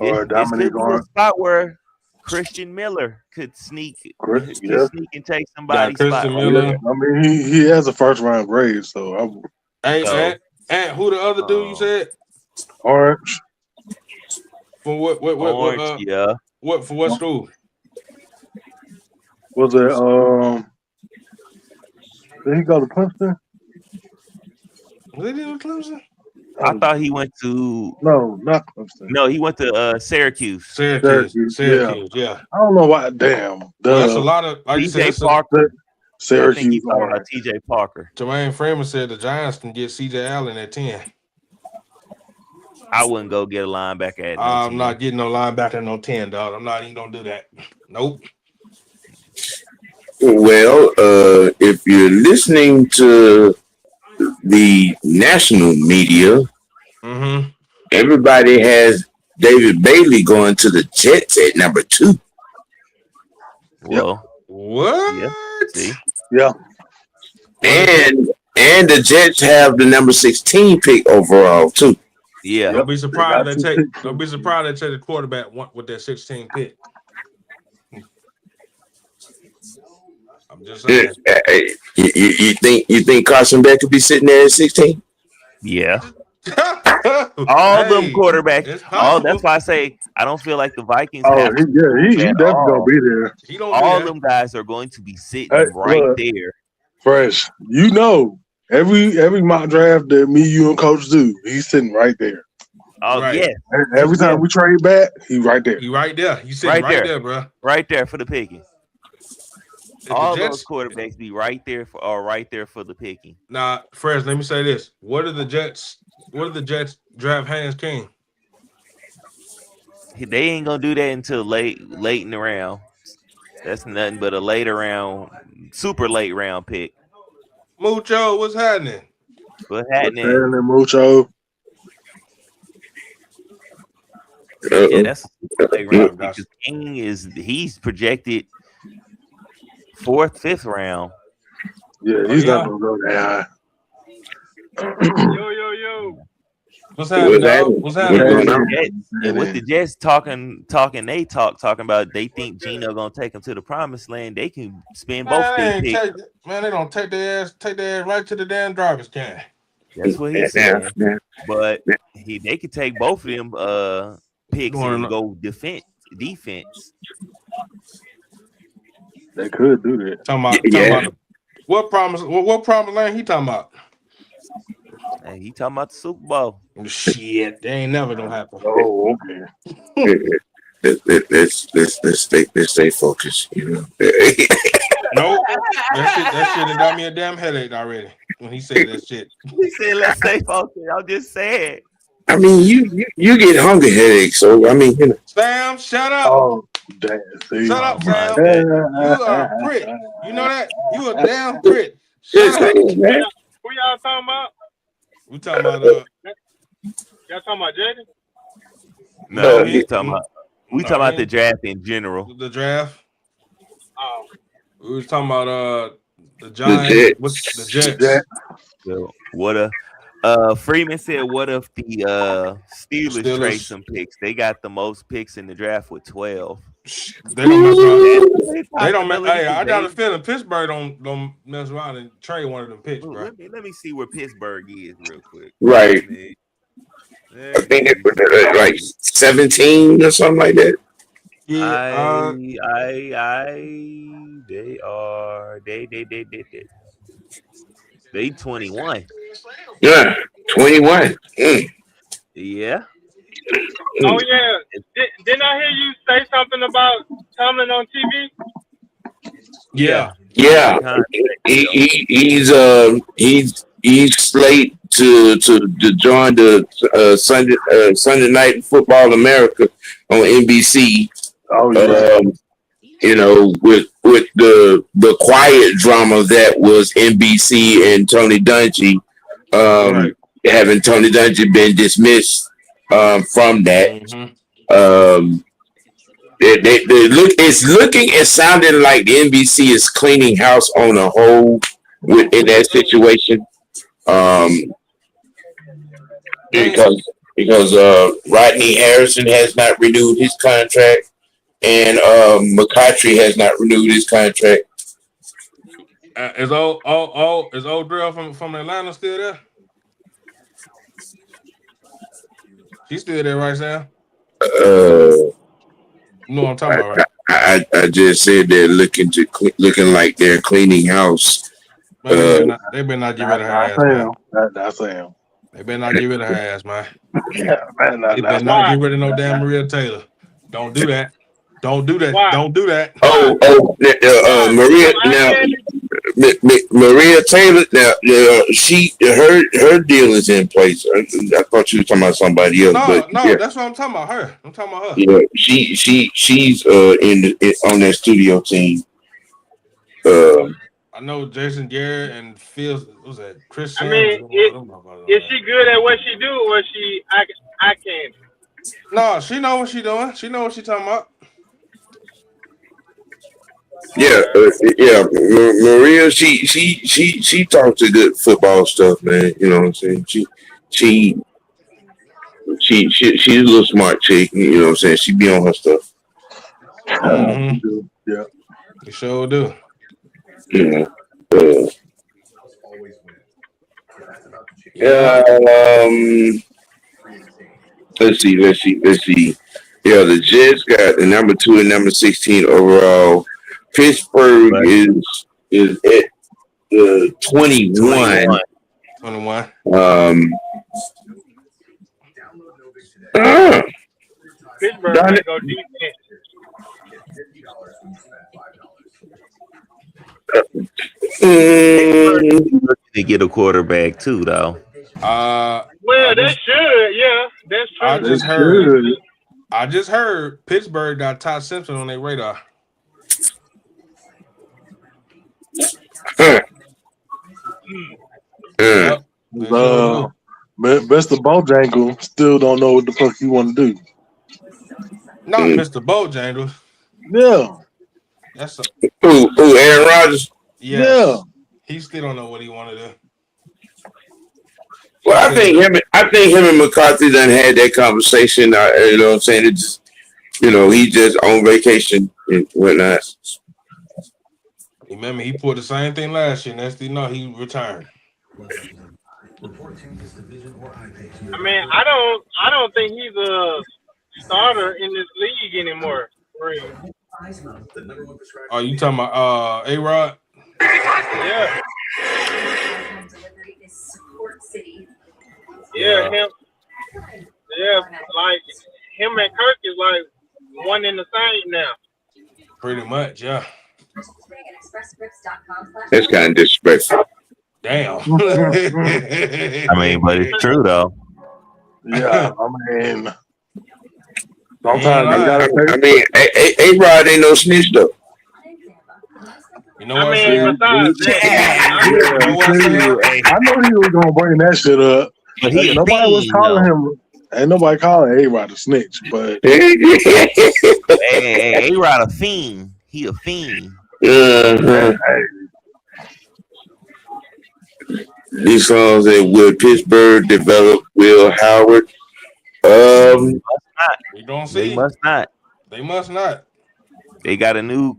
S7: Dominic
S4: a spot where Christian Miller could sneak and take somebody's spot.
S5: Miller.
S7: I mean, he has a first round grade, so
S5: and who the other dude you said?
S7: Orange.
S5: For what?
S4: Orange, yeah.
S5: What for? What school?
S7: Was it? Did he go to Clemson?
S5: Did he go to Clemson?
S4: I thought he went to
S7: not Clemson.
S4: No, he went to Syracuse.
S5: Syracuse, yeah.
S7: I don't know why. Damn,
S5: that's a lot of like
S4: DJ Parker. I think he's
S7: Syracuse.
S4: talking about T.J. Parker.
S5: Jermaine Freeman said the Giants can get C.J. Allen at 10.
S4: I wouldn't go get a linebacker at no
S5: I'm
S4: 10.
S5: not getting no linebacker at no 10, dog. I'm not even gonna do that. Nope.
S3: Well, if you're listening to the national media, everybody has David Bailey going to the Jets at number 2.
S4: Well,
S5: what?
S4: Yeah. See,
S7: Yeah.
S3: And the Jets have the number 16 pick overall too.
S4: yeah.
S5: Don't be surprised they take. Don't be surprised they take the quarterback with that 16 pick. I'm just saying.
S3: You think Carson Beck could be sitting there at 16?
S4: Yeah. All them quarterbacks. That's why I say I don't feel like the Vikings have
S7: he definitely gonna be there.
S4: All them guys are going to be sitting right there.
S7: Fresh. Every mock draft that me, you, and Coach do, he's sitting right there.
S4: Oh yeah.
S7: Every time we trade back, he's right there.
S5: He right there. You sitting right there, bro.
S4: Right there for the picking. All those quarterbacks be right there for the picking.
S5: Now, Fresh, let me say this. What are the Jets draft Haynes King?
S4: They ain't gonna do that until late in the round. That's nothing but a later round, super late round pick.
S5: Mucho, what's happening?
S4: What's happening,
S7: Mucho?
S4: Yeah, that's late round pick. King he's projected 4th, 5th round.
S7: Yeah, he's not gonna go that high.
S6: Yo.
S5: What's happening? What's happening?
S4: And with the Jets talking about they think Geno gonna take them to the promised land, they can spend both their picks.
S5: Man, they gonna take their ass right to the damn driver's can.
S4: That's what he said. But they could take both of them picks and go defense.
S7: They could do that.
S5: Talking about what promise land he talking about?
S4: Hey, he talking about the Super Bowl.
S5: Shit, they ain't never gonna happen.
S7: Oh, okay.
S3: Let's stay focused. You know.
S5: Nope. That shit got me a damn headache already when he said that shit.
S4: He said, "Let's stay focused." I'm just saying.
S3: I mean, you get hunger headaches, so I mean, you know.
S5: Sam, shut up.
S7: Oh, damn.
S5: Shut up, Sam. You are a prick. You know that? You a damn prick. Shut up.
S6: Who y'all talking about?
S5: We talking about
S6: y'all talking about Jaden?
S4: No, we talking about the draft in general.
S5: The draft.
S6: Oh.
S5: We was talking about the Giants. What's the Jets?
S4: So Freeman said, what if the Steelers trade some picks? They got the most picks in the draft with 12.
S5: They don't mess around. They don't mess. Hey, I got a feeling Pittsburgh don't mess around and trade one of them picks, bro.
S4: Let me see where Pittsburgh is real quick.
S3: Right. I think it was like 17 or something like that.
S5: Yeah.
S4: They 21.
S3: Yeah, 21.
S4: Yeah.
S6: Oh yeah. Didn't I hear you say something about Tomlin on TV?
S5: Yeah.
S3: He's slate to join the Sunday Night Football America on NBC.
S7: Oh yeah.
S3: You know, with the quiet drama that was NBC and Tony Dungy, having Tony Dungy been dismissed from that. Mm-hmm. It's looking and sounding like the NBC is cleaning house on a whole in that situation. Because Rodney Harrison has not renewed his contract, and McCautry has not renewed his contract.
S5: Is old Drill from Atlanta still there? He's still there, right, Sam? You know what I'm talking about, right?
S3: I just said they're looking like they're cleaning house.
S5: Man, they better not get rid of her ass, man.
S7: That's him.
S5: They better not get rid of her ass, man.
S7: Yeah, man.
S5: They better not get rid of no damn Maria Taylor. Don't do that. Don't do that.
S6: Why?
S5: Don't do that.
S3: Maria. Now, Maria Taylor. Now, her deal is in place. I thought you were talking about somebody else.
S5: No,
S3: but yeah.
S5: that's what I'm talking about. Her. I'm talking about her.
S3: Yeah, she's on that studio team.
S5: I know Jason Garrett and Phil. What was that? Chris
S6: I
S5: Sims.
S6: mean, is she good at what she do, or she I can't?
S5: No, she know what she doing. She know what she talking about.
S3: Yeah, Maria. She talks to good football stuff, man. You know what I'm saying? She's a little smart chick. You know what I'm saying? She be on her stuff.
S5: Mm-hmm.
S7: Yeah,
S5: You sure do.
S3: Yeah.
S5: Yeah.
S3: Let's see. Yeah, the Jets got the number 2 and number 16 overall. Pittsburgh is at 21.
S5: 21.
S6: Pittsburgh might go defense.
S4: They get a quarterback too, though.
S6: Well, they should. Yeah, that's true.
S5: I just heard Pittsburgh got Todd Simpson on their radar.
S7: Mr. Bojangles still don't know what the fuck he want to do.
S5: Not Mr. Bojangles.
S7: Yeah.
S5: That's
S3: Aaron Rodgers.
S5: Yes. Yeah. He still don't know what he want to do.
S3: Well, I think him and McCarthy done had that conversation. You know what I'm saying? It just, he just on vacation and whatnot.
S5: Remember, he pulled the same thing last year. Next thing you know, he returned.
S6: I mean, I don't think he's a starter in this league anymore. Real.
S5: Oh, you talking about A-Rod?
S6: Yeah. Yeah, him. Yeah, like him and Kirk is like one in the same now.
S5: Pretty much, yeah.
S3: That's kind of disrespectful.
S5: Damn.
S4: I mean, but it's true though.
S7: Yeah, I mean, sometimes you gotta.
S3: I mean, A-Rod ain't no snitch though.
S5: You know what?
S6: I mean, besides that,
S7: I know he was gonna bring that shit up.
S4: But
S7: nobody was calling him. Ain't nobody calling A-Rod a snitch, but
S4: A-Rod a fiend. He a fiend.
S3: These songs that will Pittsburgh develop Will Howard.
S5: We don't see.
S4: They must not.
S5: They must not.
S4: They got a new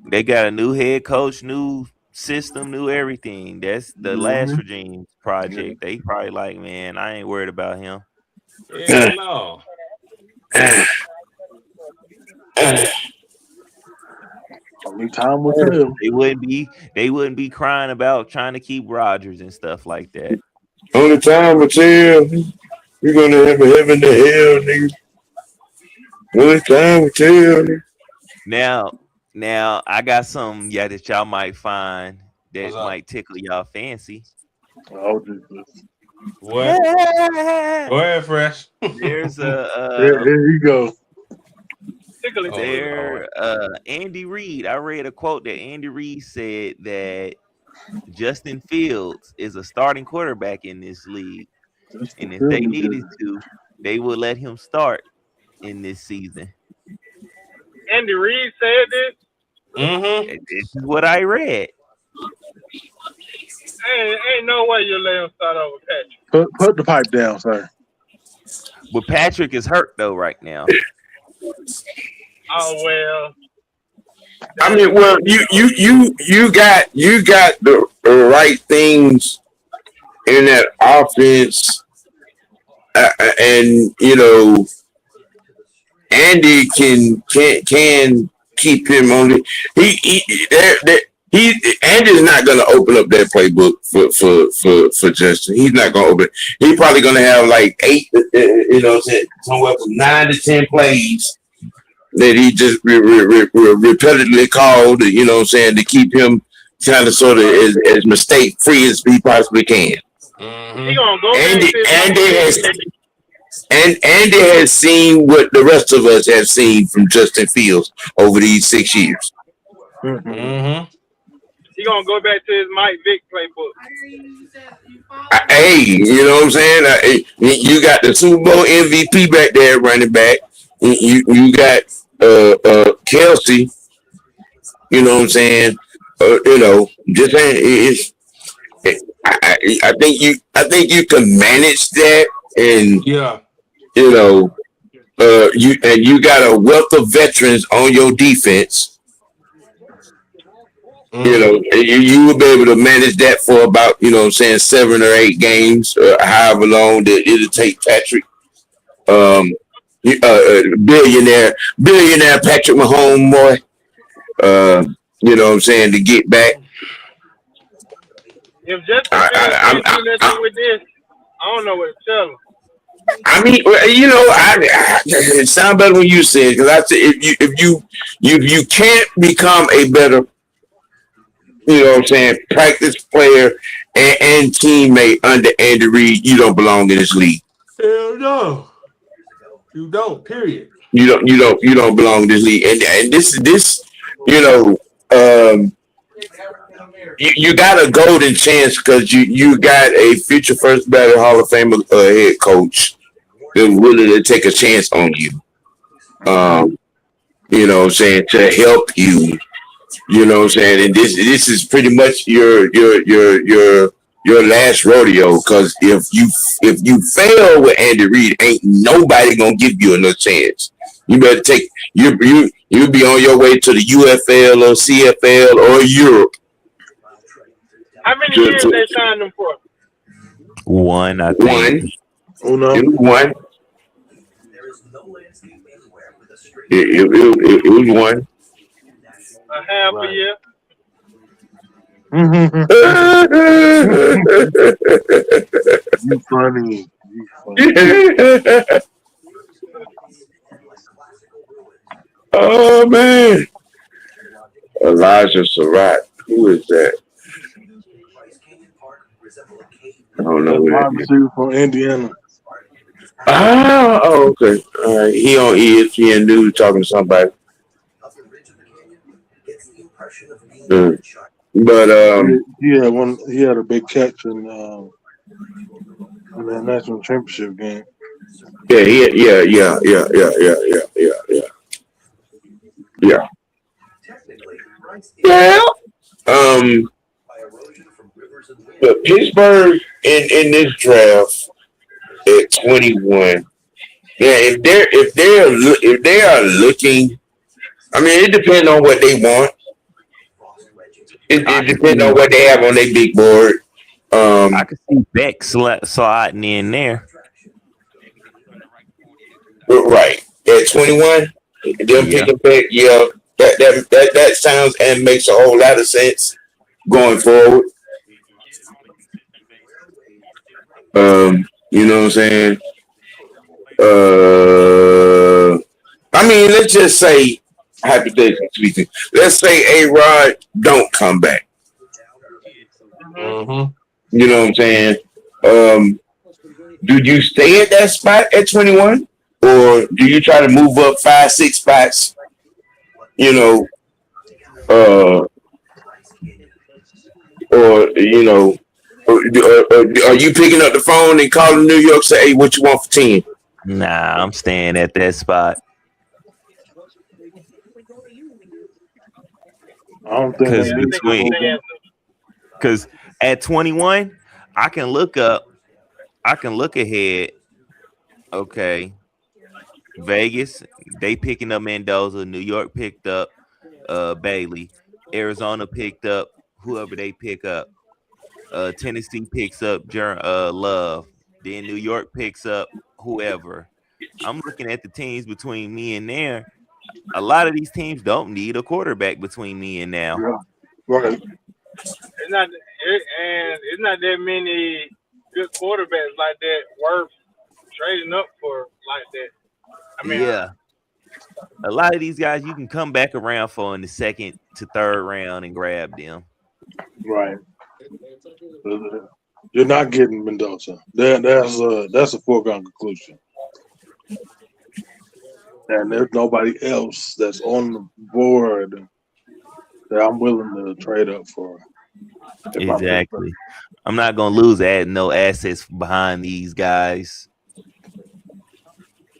S4: head coach, new system, new everything. That's the last regime project. They probably like, man, I ain't worried about him.
S5: Yeah, no.
S7: Only time will tell.
S4: They wouldn't be crying about trying to keep Rodgers and stuff like that.
S3: Only time will tell. We're gonna have a heaven to hell, nigga. Only time will tell.
S4: Now I got something that y'all might find that might tickle y'all fancy.
S7: Oh, Jesus.
S5: What? Go ahead, Fresh.
S4: There's
S7: here you go.
S4: Andy Reid. I read a quote that Andy Reid said that Justin Fields is a starting quarterback in this league, and if they needed to, they would let him start in this season.
S6: Andy Reid said this.
S5: Mm-hmm.
S4: This is what I read.
S6: Ain't no way you let him start over Patrick.
S7: Put the pipe down, sir.
S4: But Patrick is hurt though right now.
S6: Oh well.
S3: I mean, well, you got the right things in that offense, and Andy can keep him on the. Andy's not going to open up that playbook for Justin. He's not going to open it. He's probably going to have like 8, somewhere from 9 to 10 plays that he just repetitively called, to keep him kind of sort of as mistake free as he possibly can.
S6: He gonna go
S3: Andy
S6: back
S3: Andy has seen what the rest of us have seen from Justin Fields over these 6 years.
S5: Mm-hmm.
S6: He gonna go back to his Mike Vick playbook.
S3: Hey, you know what I'm saying? You got the Super Bowl MVP back there, running back. You got Kelsey. You know what I'm saying? You know, just saying. I think you can manage that, and
S5: Yeah.
S3: you know, you got a wealth of veterans on your defense. You know, you will be able to manage that for about, you know what I'm saying, 7 or 8 games, however long that it'll take Patrick, billionaire Patrick Mahomes, boy, you know what I'm saying, to get back.
S6: If Justin Fields can't do nothing with this, I don't know what to tell him.
S3: I mean, you know, it sounds better when you say it, because I said if you can't become a better, you know what I'm saying, practice player and teammate under Andy Reid, you don't belong in this league.
S5: Hell no, you don't. Period.
S3: You don't belong in this league. And this, you know, you got a golden chance because you got a future first ballot Hall of Famer head coach that's willing to take a chance on you. You know what I'm saying, to help you. You know what I'm saying? And this is pretty much your last rodeo, because if you fail with Andy Reid, ain't nobody gonna give you another chance. You better take you'll be on your way to the UFL or CFL or Europe.
S6: How many years they signed him for?
S4: One, I think.
S3: One. It was one.
S6: A half a year.
S7: You funny.
S3: Oh man, Elijah Surratt. Who is that? I don't know.
S7: Wide receiver from Indiana.
S3: Oh, okay. All right. He on ESPN News talking to somebody. But
S7: he had a big catch in that national championship game.
S3: Yeah. But Pittsburgh in this draft at 21. Yeah, if they are looking, I mean, it depends on what they want. It depends on what they have on their big board.
S4: I could see Beck sliding in there.
S3: Right. At 21, them picking Beck, yeah, that sounds and makes a whole lot of sense going forward. You know what I'm saying? I mean, let's just say, hypothetically speaking, let's say A-Rod don't come back.
S5: Mm-hmm.
S3: You know what I'm saying? Do you stay at that spot at 21? Or do you try to move up 5-6 spots? You know, or you know, are you picking up the phone and calling New York, say, hey, what you want for 10?
S4: Nah, I'm staying at that spot.
S7: I don't think
S4: because at 21, I can look ahead. Okay. Vegas, they picking up Mendoza. New York picked up Bailey. Arizona picked up whoever they pick up. Tennessee picks up Love. Then New York picks up whoever. I'm looking at the teams between me and there. A lot of these teams don't need a quarterback between me and now.
S7: Yeah. Right.
S6: It's not that many good quarterbacks like that worth trading up for like that. I mean,
S4: yeah. A lot of these guys you can come back around for in the second to third round and grab them.
S7: Right. You're not getting Mendoza. That's a foregone conclusion. And there's nobody else that's on the board that I'm willing to trade up for.
S4: Exactly. I'm not gonna lose no assets behind these guys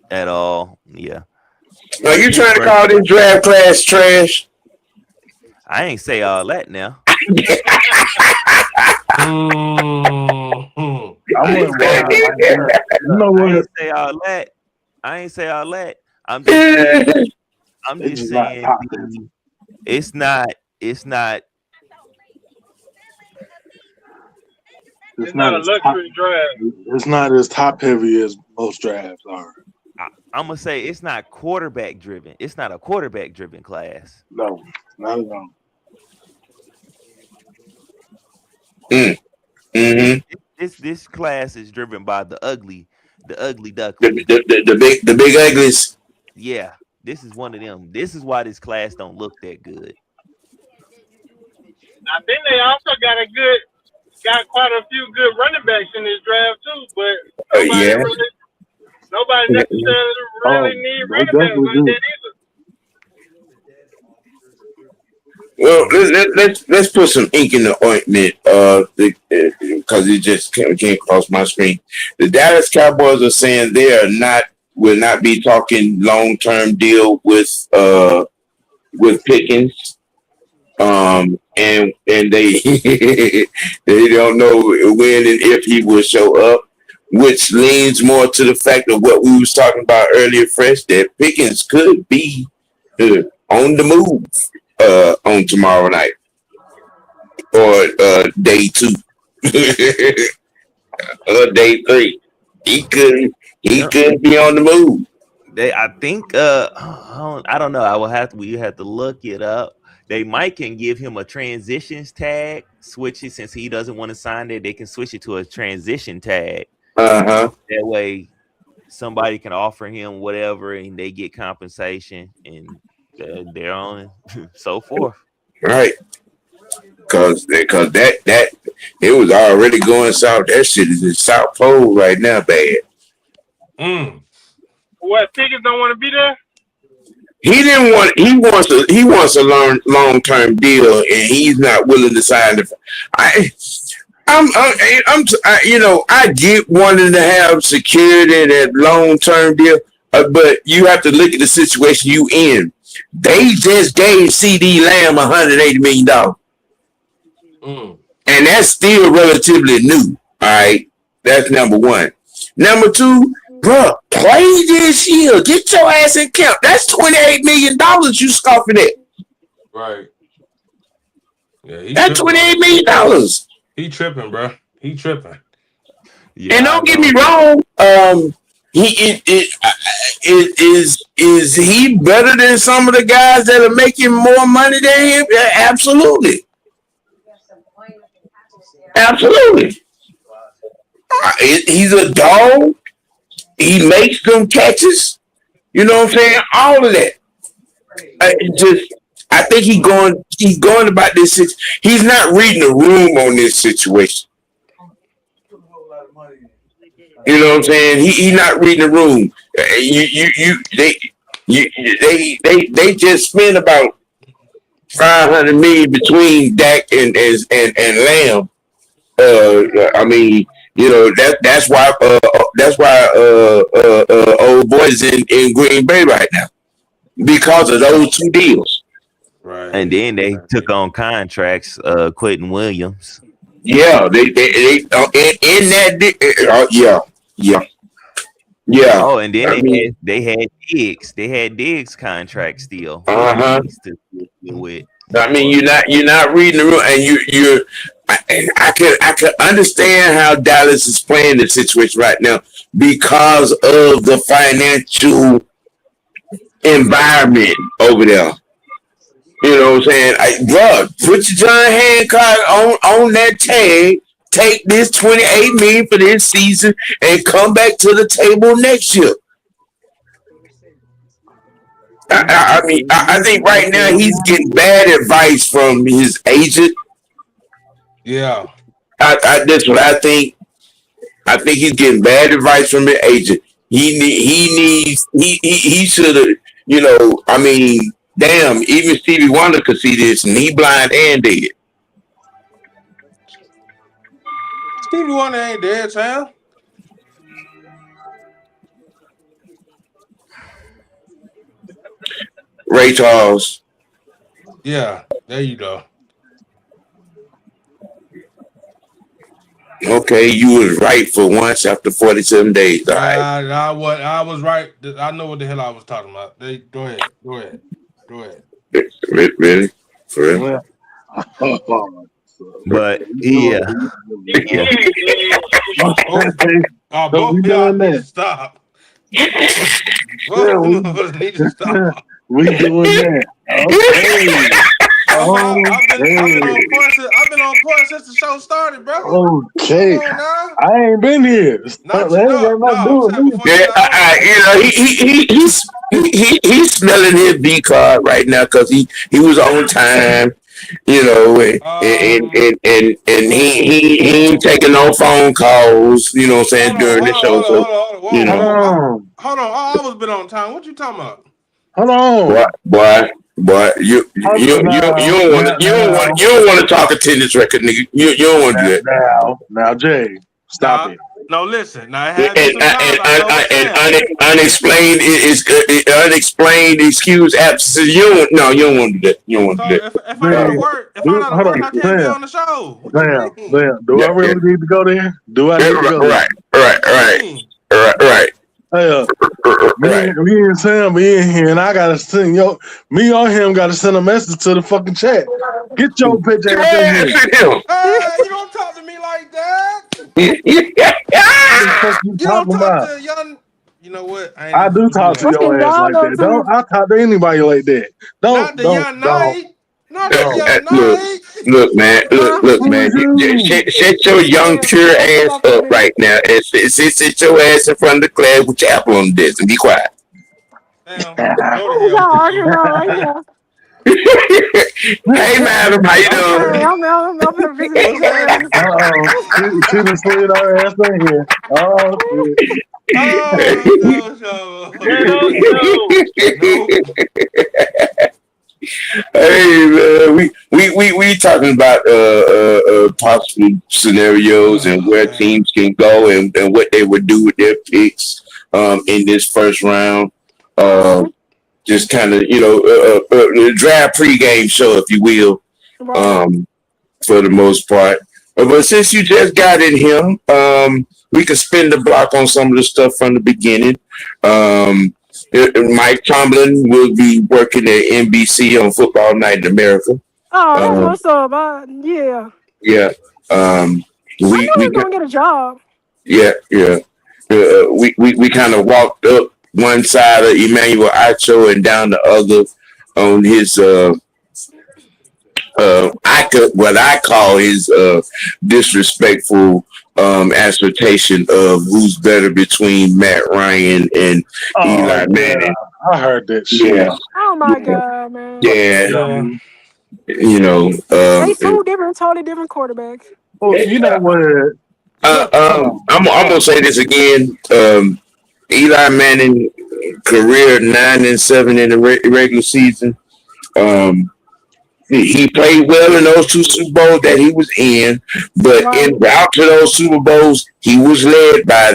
S4: at all. Yeah.
S3: Are you trying to call this draft class trash?
S4: I ain't say all that now.
S7: I
S4: ain't say all that. I ain't say all that. I'm just saying it's not
S2: It's not a luxury draft.
S7: It's not as top heavy as most drafts are.
S4: I'm gonna say it's not quarterback driven. It's not a quarterback driven class.
S7: No, not at all.
S4: This class is driven by the ugly duckling.
S3: The big uglies.
S4: Yeah, this is one of them. This is why this class don't look that good.
S6: I think they also got quite a few good running backs in this draft too, but nobody necessarily really need running backs like that either.
S3: Well, let's put some ink in the ointment, because it just came across my screen. The Dallas Cowboys are saying will not be talking long-term deal with Pickens, and they they don't know when and if he will show up, which leans more to the fact of what we was talking about earlier, Fresh, that Pickens could be on the move on tomorrow night or day 2 or day 3. He could be on the move.
S4: I think I don't know. We have to look it up. They might can give him a transitions tag, switch it since he doesn't want to sign there. They can switch it to a transition tag. That way, somebody can offer him whatever, and they get compensation, and they're on so forth.
S3: Right. Cause that it was already going south. That shit is in South Pole right now, bad.
S6: What, Pickens don't want to be there?
S3: He wants a long-term deal, and he's not willing to sign the. I get wanting to have security in that long-term deal, but you have to look at the situation you in. They just gave CD Lamb $180 million, and that's still relatively new. All right, that's number one. Number two, bro, play this year. Get your ass in camp. That's $28 million you scoffing at.
S5: Right. Yeah,
S3: that's $28 million.
S5: He tripping, bro. He tripping.
S3: Yeah, and don't get me wrong. Is he better than some of the guys that are making more money than him? Yeah, absolutely. Absolutely. He's a dog. He makes them catches. You know what I'm saying? All of that. I think he's going about this. He's not reading the room on this situation. You know what I'm saying? He's not reading the room. They just spent about $500 million between Dak and Lamb. I mean, you know, that's why old boys in Green Bay right now, because of those two deals.
S5: Right.
S4: And then they took on contracts, Quentin Williams.
S3: Yeah, they in that. Yeah.
S4: Oh, and then they had Diggs. They had Diggs contract still. With.
S3: I mean, you're not reading the room, and I can understand how Dallas is playing the situation right now because of the financial environment over there. You know what I'm saying? Bro, put your John Hancock on that tag. Take this $28 million for this season and come back to the table next year. I think right now he's getting bad advice from his agent
S5: Yeah.
S3: That's what I think. I think he's getting bad advice from the agent. He should have, I mean, damn, even Stevie Wonder could see this, and he blind and dead.
S5: Stevie Wonder ain't dead, Sam.
S3: Ray Charles.
S5: Yeah, there you go.
S3: Okay, you was right for once after 47 days. All right.
S5: I was right. I know what the hell I was talking about. Go ahead.
S3: Really? For real?
S4: But yeah.
S5: Both of y'all need to stop. Both of us need to stop.
S7: We doing that. Okay.
S5: I've been on point since the show started, bro.
S7: Okay. I ain't been here.
S3: He's smelling his B card right now because he was on time, and he ain't taking no phone calls, you know what I'm saying, during the show.
S5: Hold on. I always been on time. What you talking about?
S7: Hold on.
S3: Boy, you don't want to talk attendance record, nigga. You don't want to do that.
S7: Now, Jay, stop it.
S5: No, listen. Now,
S3: unexplained excuse absences. You don't want to do that. You don't want to do that.
S5: If I gotta work, I can't be on the show.
S7: Damn. Do I really need to go there? Do I need to go there?
S3: Right.
S7: Hey, me and Sam be in here, and I gotta send me or him gotta send a message to the fucking chat. Get your bitch ass in here.
S5: You don't talk to me like that.
S7: You
S5: don't talk to young. You know what?
S7: I do talk to your ass like that. Don't I talk to anybody like that?
S5: Not the young night.
S3: Look, man. Shut your young pure ass up right now. Sit your ass in front of the class with your apple on the desk and be quiet. Hey, madam, how you doing?
S7: She done slid her ass in here.
S3: Hey man, we talking about possible scenarios and where teams can go and what they would do with their picks in this first round. Just kind of the draft pregame show, if you will, for the most part. But since you just got in here, we can spin the block on some of the stuff from the beginning. Mike Tomlin will be working at NBC on Football Night in America.
S8: Oh, that's what's up. Yeah.
S3: Yeah.
S8: We gonna get a job.
S3: Yeah. We kind of walked up one side of Emmanuel Acho and down the other on his what I call his disrespectful assertion of who's better between Matt Ryan and Eli Manning.
S7: I heard that shit.
S3: Yeah.
S8: Oh my god, man.
S3: Yeah.
S8: They two totally different quarterbacks.
S7: Well, you know what?
S3: I'm gonna say this again. Eli Manning career 9-7 in the regular season. He played well in those two Super Bowls that he was in, but en route to those Super Bowls, he was led by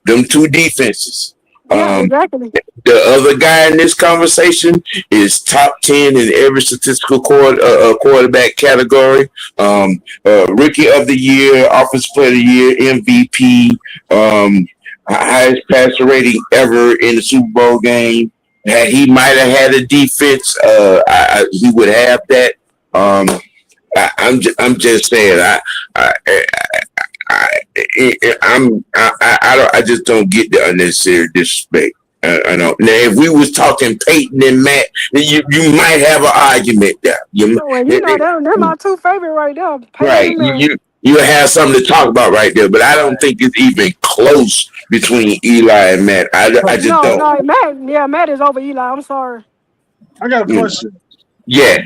S3: them two defenses.
S8: Exactly.
S3: The other guy in this conversation is top 10 in every statistical quarterback category. Rookie of the Year, Offensive Player of the Year, MVP, highest passer rating ever in the Super Bowl game. He might have had a defense. He would have that. I'm just saying. I just don't get the unnecessary disrespect. I know. Now, if we was talking Peyton and Matt, you might have an argument there.
S8: They're my two favorite right there.
S3: Right. You have something to talk about right there, but I don't think it's even close between Eli and Matt. I just don't.
S8: Matt is over Eli. I'm sorry.
S7: I got a question.
S3: Yeah.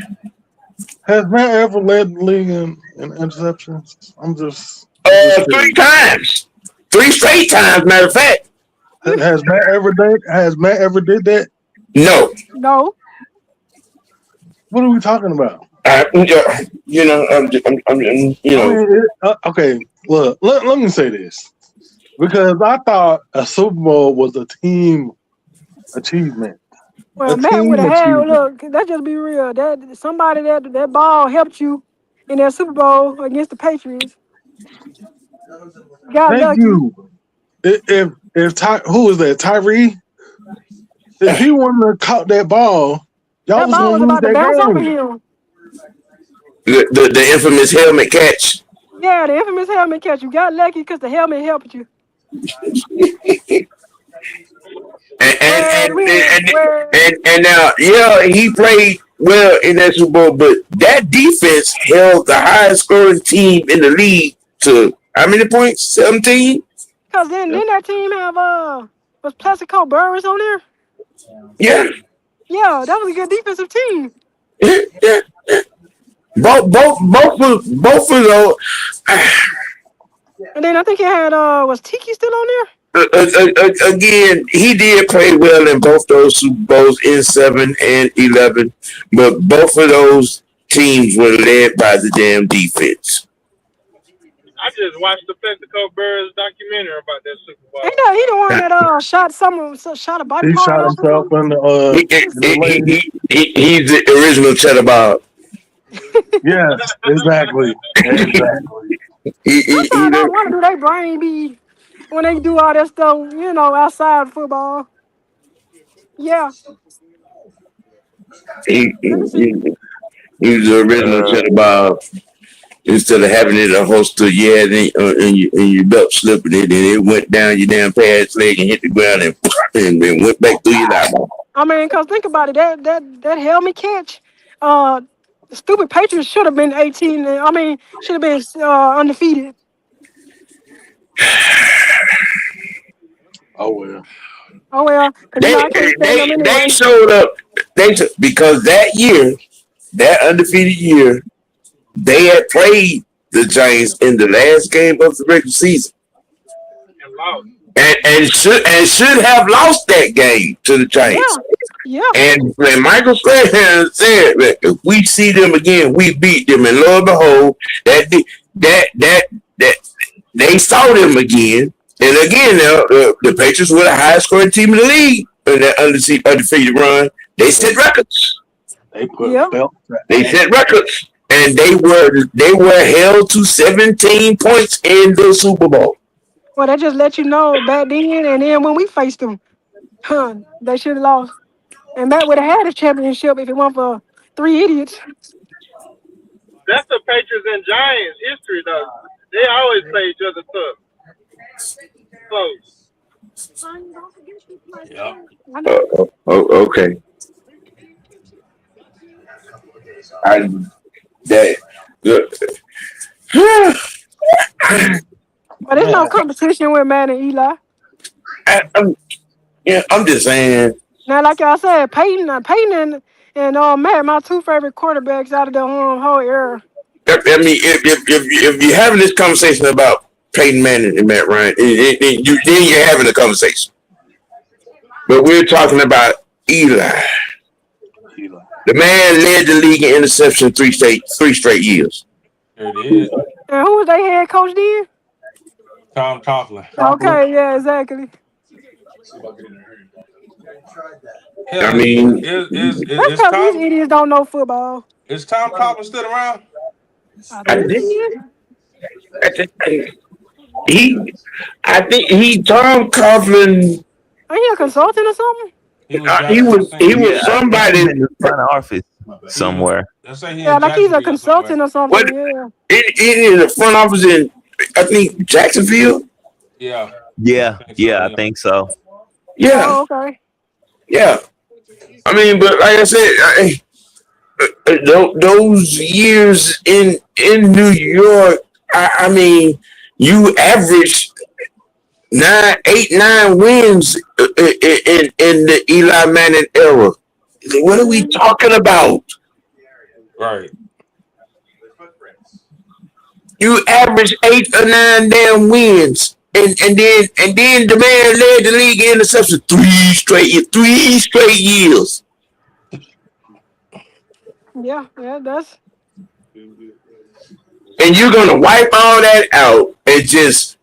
S7: Has Matt ever led the league in interceptions? I'm just
S3: 3
S7: curious.
S3: times, 3 straight times. Matter of fact,
S7: Has Matt ever did that?
S3: no.
S8: No.
S7: What are we talking about?
S3: You know, you
S7: I
S3: know,
S7: mean, okay. Look, let me say this because I thought a Super Bowl was a team achievement.
S8: Well,
S7: A
S8: Matt would
S7: team
S8: have had.
S7: achievement.
S8: Look, let's just be real. That somebody that ball helped you in that Super Bowl against the Patriots. Got
S7: Thank
S8: lucky.
S7: you. Who was that? Tyree. If he wouldn't have caught that ball, y'all
S8: That
S7: was
S8: ball
S7: gonna
S8: was
S7: lose
S8: about to
S7: that
S8: bounce over
S7: game.
S8: him.
S3: the infamous helmet catch.
S8: Yeah, the infamous helmet catch. You got lucky because the helmet helped you.
S3: And now, yeah, he played well in that Super Bowl, but that defense held the highest scoring team in the league to how many points? 17?
S8: Because then that team have was Plaxico Burris on there?
S3: Yeah.
S8: Yeah, that was a good defensive team.
S3: Yeah. Both of those.
S8: And then I think he had was Tiki still on there?
S3: Again, he did play well in both those Super Bowls in 7 and 11, but both of those teams were led by the damn defense.
S6: I just watched the Pentacle Birds documentary about that Super Bowl.
S8: He the one that shot a body
S7: He
S8: part
S7: shot
S8: off or
S7: himself
S8: something?
S7: in the leg.
S3: He's the original Cheddar Bob.
S7: Yes, exactly.
S8: Sometimes I wonder do they brain be when they do all that stuff, outside football. Yeah.
S3: He's
S8: Let me see.
S3: the original Cheddar Bob. Instead of having it a holster, you had in your belt slipping it, and it went down your damn pants leg and hit the ground and then went back through your eyeball.
S8: I mean, cause think about it, that helmet catch, the stupid Patriots should have been 18. I mean, should have been undefeated.
S7: Oh well.
S8: Oh well, I can't stand them anyway.
S3: They showed up. Because that year, that undefeated year, they had played the Giants in the last game of the regular season, and should have lost that game to the Giants.
S8: Yeah.
S3: And when Michael Strahan said, if we see them again, we beat them, and lo and behold, that they saw them again, and again, the Patriots were the highest scoring team in the league in that undefeated run. They set records.
S7: They put belts.
S3: They set records, and they were held to 17 points in the Super Bowl.
S8: Well, that just let you know back then, and then when we faced them, they should have lost. And Matt would have had a championship if it weren't for 3 idiots.
S6: That's the Patriots and Giants history, though. They always play each other tough. Close.
S5: Yeah.
S3: Okay.
S8: But there's no competition with Matt and Eli.
S3: I'm just saying.
S8: Now, like I said, Peyton and Matt, my 2 favorite quarterbacks out of the whole era.
S3: I mean, if you're having this conversation about Peyton Manning and Matt Ryan, then you're having a conversation. But we're talking about Eli. The man led the league in interception 3 straight years.
S5: There it is.
S8: And who was their head coach then?
S5: Tom Coughlin.
S8: Okay, yeah, exactly.
S3: I mean,
S8: that's because these idiots don't know football.
S5: Is Tom Coughlin still around?
S3: I think Tom Coughlin.
S8: Are you a consultant or something?
S3: He was somebody
S4: in the front office somewhere.
S8: Yeah, like he's a consultant or something.
S3: What? In the front office in, I think, Jacksonville.
S5: Yeah.
S4: I think so.
S3: Yeah.
S8: Oh, okay.
S3: Yeah. I mean, but like I said, those years in New York, I mean, you averaged 9 wins in the Eli Manning era. What are we talking about?
S5: Right.
S3: you average 8 or 9 damn wins. And then the man led the league in interception 3 straight years.
S8: Yeah, that's.
S3: And you're gonna wipe all that out and just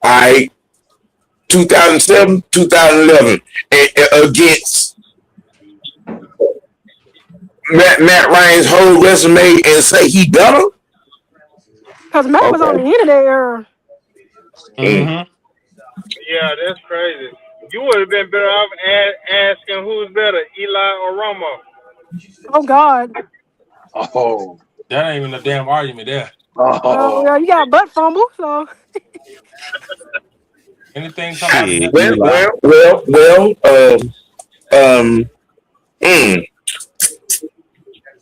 S3: 2007, 2011 against Matt Ryan's whole resume and say he better?
S8: Because Matt was on the end of that era.
S5: Mm-hmm.
S6: Yeah, that's crazy. You would have been better off asking who's better, Eli or Romo.
S8: Oh God.
S7: Oh.
S5: That ain't even a damn argument there.
S7: Oh.
S8: Yeah, you got butt fumble, so.
S5: Anything talking about
S4: Shit.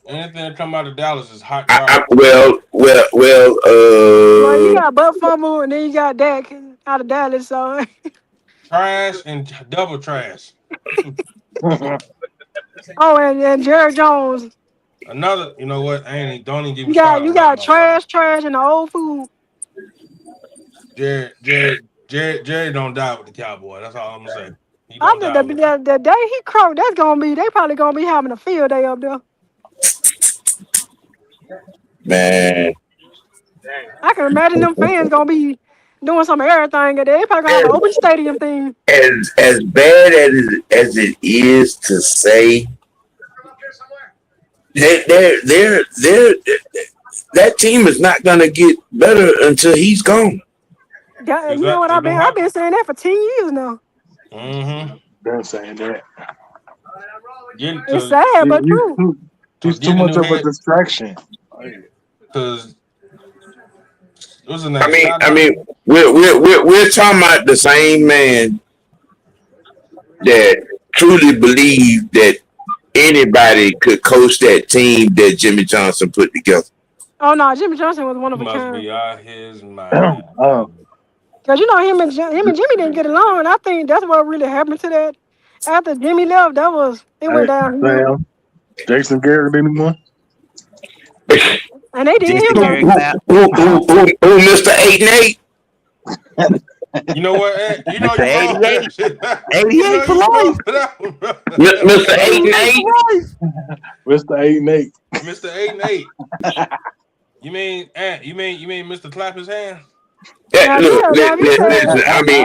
S5: anything that come out of Dallas is hot
S8: Well, you
S3: uh,
S8: got butt fumble, and then you got Dak out of Dallas, so.
S5: trash and double trash.
S8: Oh, and Jared Jones.
S5: Another, you know what? Don't even give me
S8: You got trash, and the old food.
S5: Jerry don't die with the Cowboy. That's all I'm gonna say.
S8: I think the day he croaked, they probably gonna be having a field day up there.
S3: man.
S8: I can imagine them fans gonna be doing some of everything. They probably gonna have an open stadium thing.
S3: As bad as it is to say, that team is not gonna get better until he's gone.
S8: Yeah, you know what I've been saying that for 10 years now.
S5: Mm-hmm.
S7: Been saying that.
S8: It's sad, but true.
S7: It's too much of a distraction.
S5: Because
S3: I mean, we're talking about the same man that truly believed that anybody could coach that team that Jimmy Johnson put together.
S8: Oh no, Jimmy Johnson was one of a
S5: must
S8: kind.
S5: be out his mind.
S8: Because him and Jimmy didn't get along, and I think that's what really happened to that. After Jimmy left, it went down.
S7: Jason Garrett anymore?
S8: And they did him.
S3: Who Mr. 8 and 8?
S5: You know what? Ed? You know you're
S4: 88 for life.
S3: Mr. 8 and 8.
S7: Mr. 8 and 8.
S5: Mr. 8 and 8. You mean Mr. Clap his hands?
S3: Listen, I mean,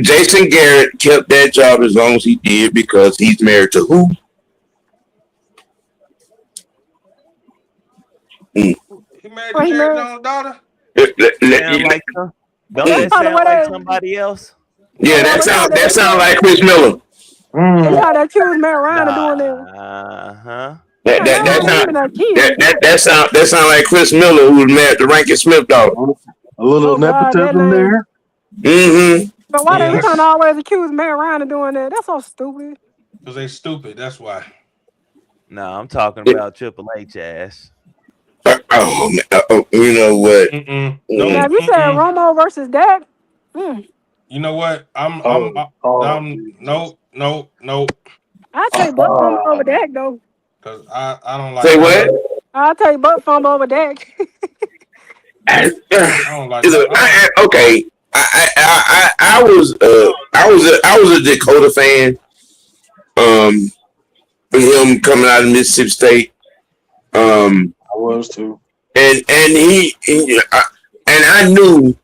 S3: Jason Garrett kept that job as long as he did because he's married to who?
S5: He married to Jerry Jones' daughter?
S4: Don't that sound like somebody else?
S3: Yeah, that sound like Chris Miller.
S8: You know that accused Matt Ryan of doing that.
S4: Uh-huh.
S3: That sound like Chris Miller, who was married to Rankin Smith daughter.
S7: A little nepotism there.
S3: Mm-hmm.
S8: But why they trying to always accuse Matt Ryan of doing that? That's so stupid.
S5: Because they stupid. That's why.
S4: No, I'm talking about Triple H ass.
S3: You know what?
S8: Now, if you said Romo versus Dak,
S5: you know what? No.
S8: I take butt fumble over Dak though.
S5: Because I don't like.
S3: Say what?
S8: I'll take butt fumble over Dak.
S5: I don't like that.
S3: Okay. I was a Dakota fan. With him coming out of Mississippi State.
S7: I was too.
S3: And I knew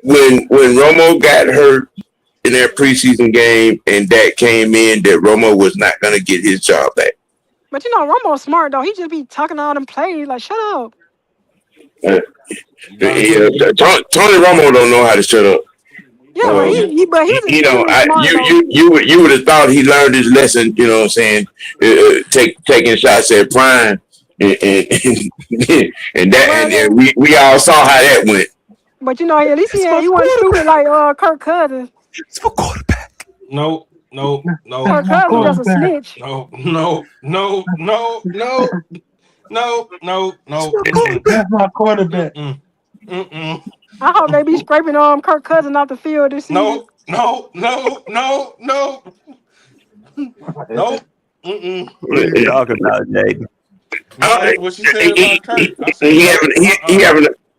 S3: when Romo got hurt in that preseason game and Dak came in that Romo was not gonna get his job back.
S8: But Romo's smart though. He just be talking all them plays like shut up.
S3: Tony Romo don't know how to shut up.
S8: Yeah, but he's
S3: you would have thought he learned his lesson. You know what I'm saying? Taking shots at Prime, and we all saw how that went.
S8: But at least he wasn't stupid like Kirk Cousins.
S4: It's for quarterback.
S5: No.
S8: Kirk Cousins just a snitch.
S5: No.
S7: That's my quarterback.
S8: I hope they be scraping Kirk Cousins off the field this season.
S5: No.
S4: What are you talking about, Jay?
S5: What she said about Kirk?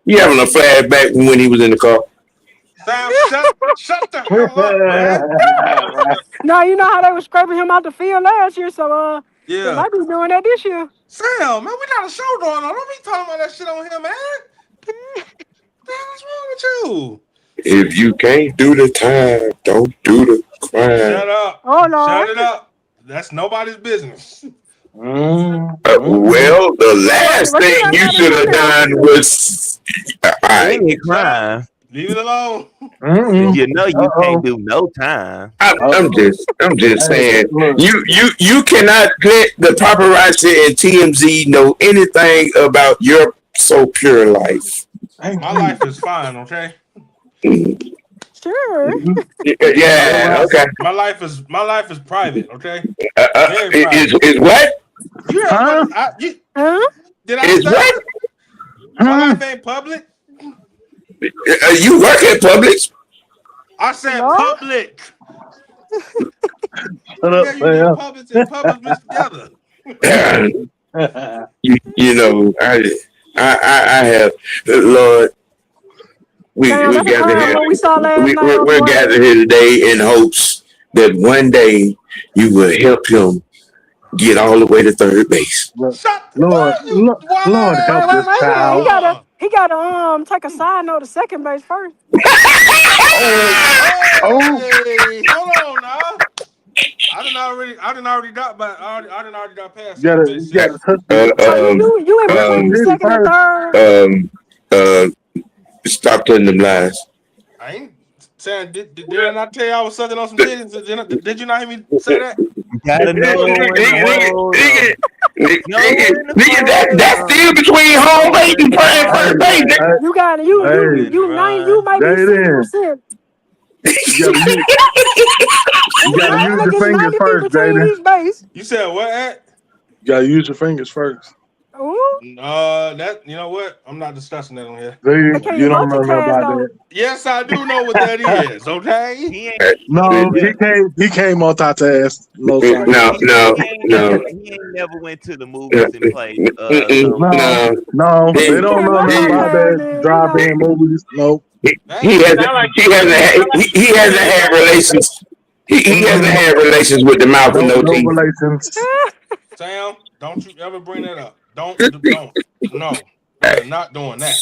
S3: You having a flashback from when he was in the car?
S5: Sam, shut the hell up, man.
S8: Now you know how they were scraping him out the field last year, so they
S5: Yeah.
S8: might be doing that this year.
S5: Sam, man, we got a show going on. Don't be talking about that shit on here, man. What's wrong with you?
S3: If you can't do the time, don't do the crime.
S5: Shut up.
S8: Oh Lord.
S5: Shut it up. That's nobody's business.
S3: Well, the last
S8: What you
S3: thing
S8: got
S3: you
S8: to
S3: should have
S8: do?
S3: done was. All right.
S4: Any crime.
S5: Leave it alone.
S4: You know you can't do no time.
S3: I'm just saying. You cannot let the paparazzi and TMZ know anything about your so pure life.
S5: My life is fine, okay?
S8: Sure.
S3: Yeah. Okay.
S5: My life is private, okay?
S3: Is what?
S5: You
S8: Huh?
S5: Did I
S3: Is
S5: say
S3: what?
S5: it? My life ain't public.
S3: You work at Publix?
S5: I said
S8: No?
S5: public.
S7: Shut up,
S5: Yeah, you do Publix and Publix mixed together.
S3: you know, I have, Lord, we
S8: Damn, that's
S3: gather here.
S8: what we saw last night.
S3: We're gathered here today in hopes that one day you will help him get all the way to third base.
S7: Lord, help this child.
S8: He gotta take a side note to second base first.
S5: Hey, hold on now. I didn't already got past.
S7: You gotta touch
S8: You in between second and third.
S3: Stop telling them lies.
S5: I ain't saying. Did I not tell you I was sucking on some titties? Did you not hear me say that?
S4: You gotta know.
S3: Nigga, that's still between home plate and prime first base.
S8: You might be 60%.
S7: You gotta use your fingers first, Jaden.
S5: You said what? At?
S7: You gotta use your fingers first.
S8: Ooh.
S5: That you know what? I'm not discussing that on here.
S7: You don't know about that.
S5: Yes, I do know what that is. Okay.
S7: No, he can't multitask. No.
S4: He ain't never went to the movies and played.
S7: No, they don't know nothing about that. Drive-in movies. Nope.
S3: He hasn't had relations. He hasn't had relations with the mouth and no teeth.
S7: Relations.
S5: Sam, don't you ever bring that up. Don't. No, we're not doing that.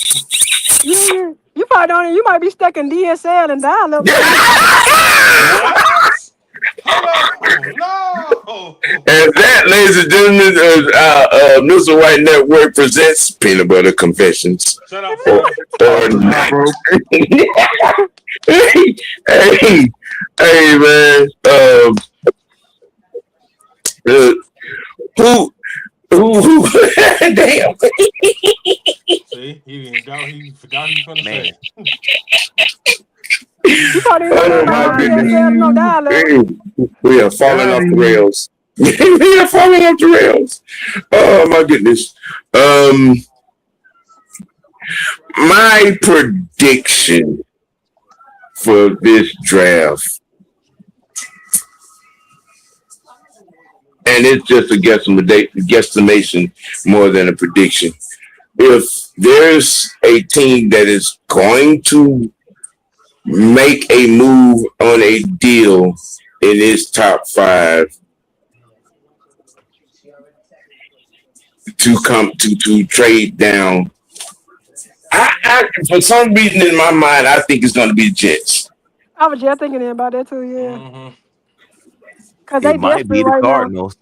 S8: You probably don't. You might be stuck in DSL and dial up.
S5: What? Hello, no.
S3: And that, ladies and gentlemen, Mr. White Network presents Peanut Butter Confessions.
S5: Shut up.
S3: Or not. hey, man. Who? Damn.
S5: See, he forgot he was gonna say.
S8: You probably no dial up.
S3: We are falling off the rails. We are falling off the rails. Oh my goodness. My prediction for this draft, and it's just a guesstimation more than a prediction. If there's a team that is going to make a move on a deal in its top 5 to come to trade down, I for some reason in my mind I think it's going to be the Jets.
S8: I was just thinking about that too. Yeah. Because
S4: It might be the Cardinals.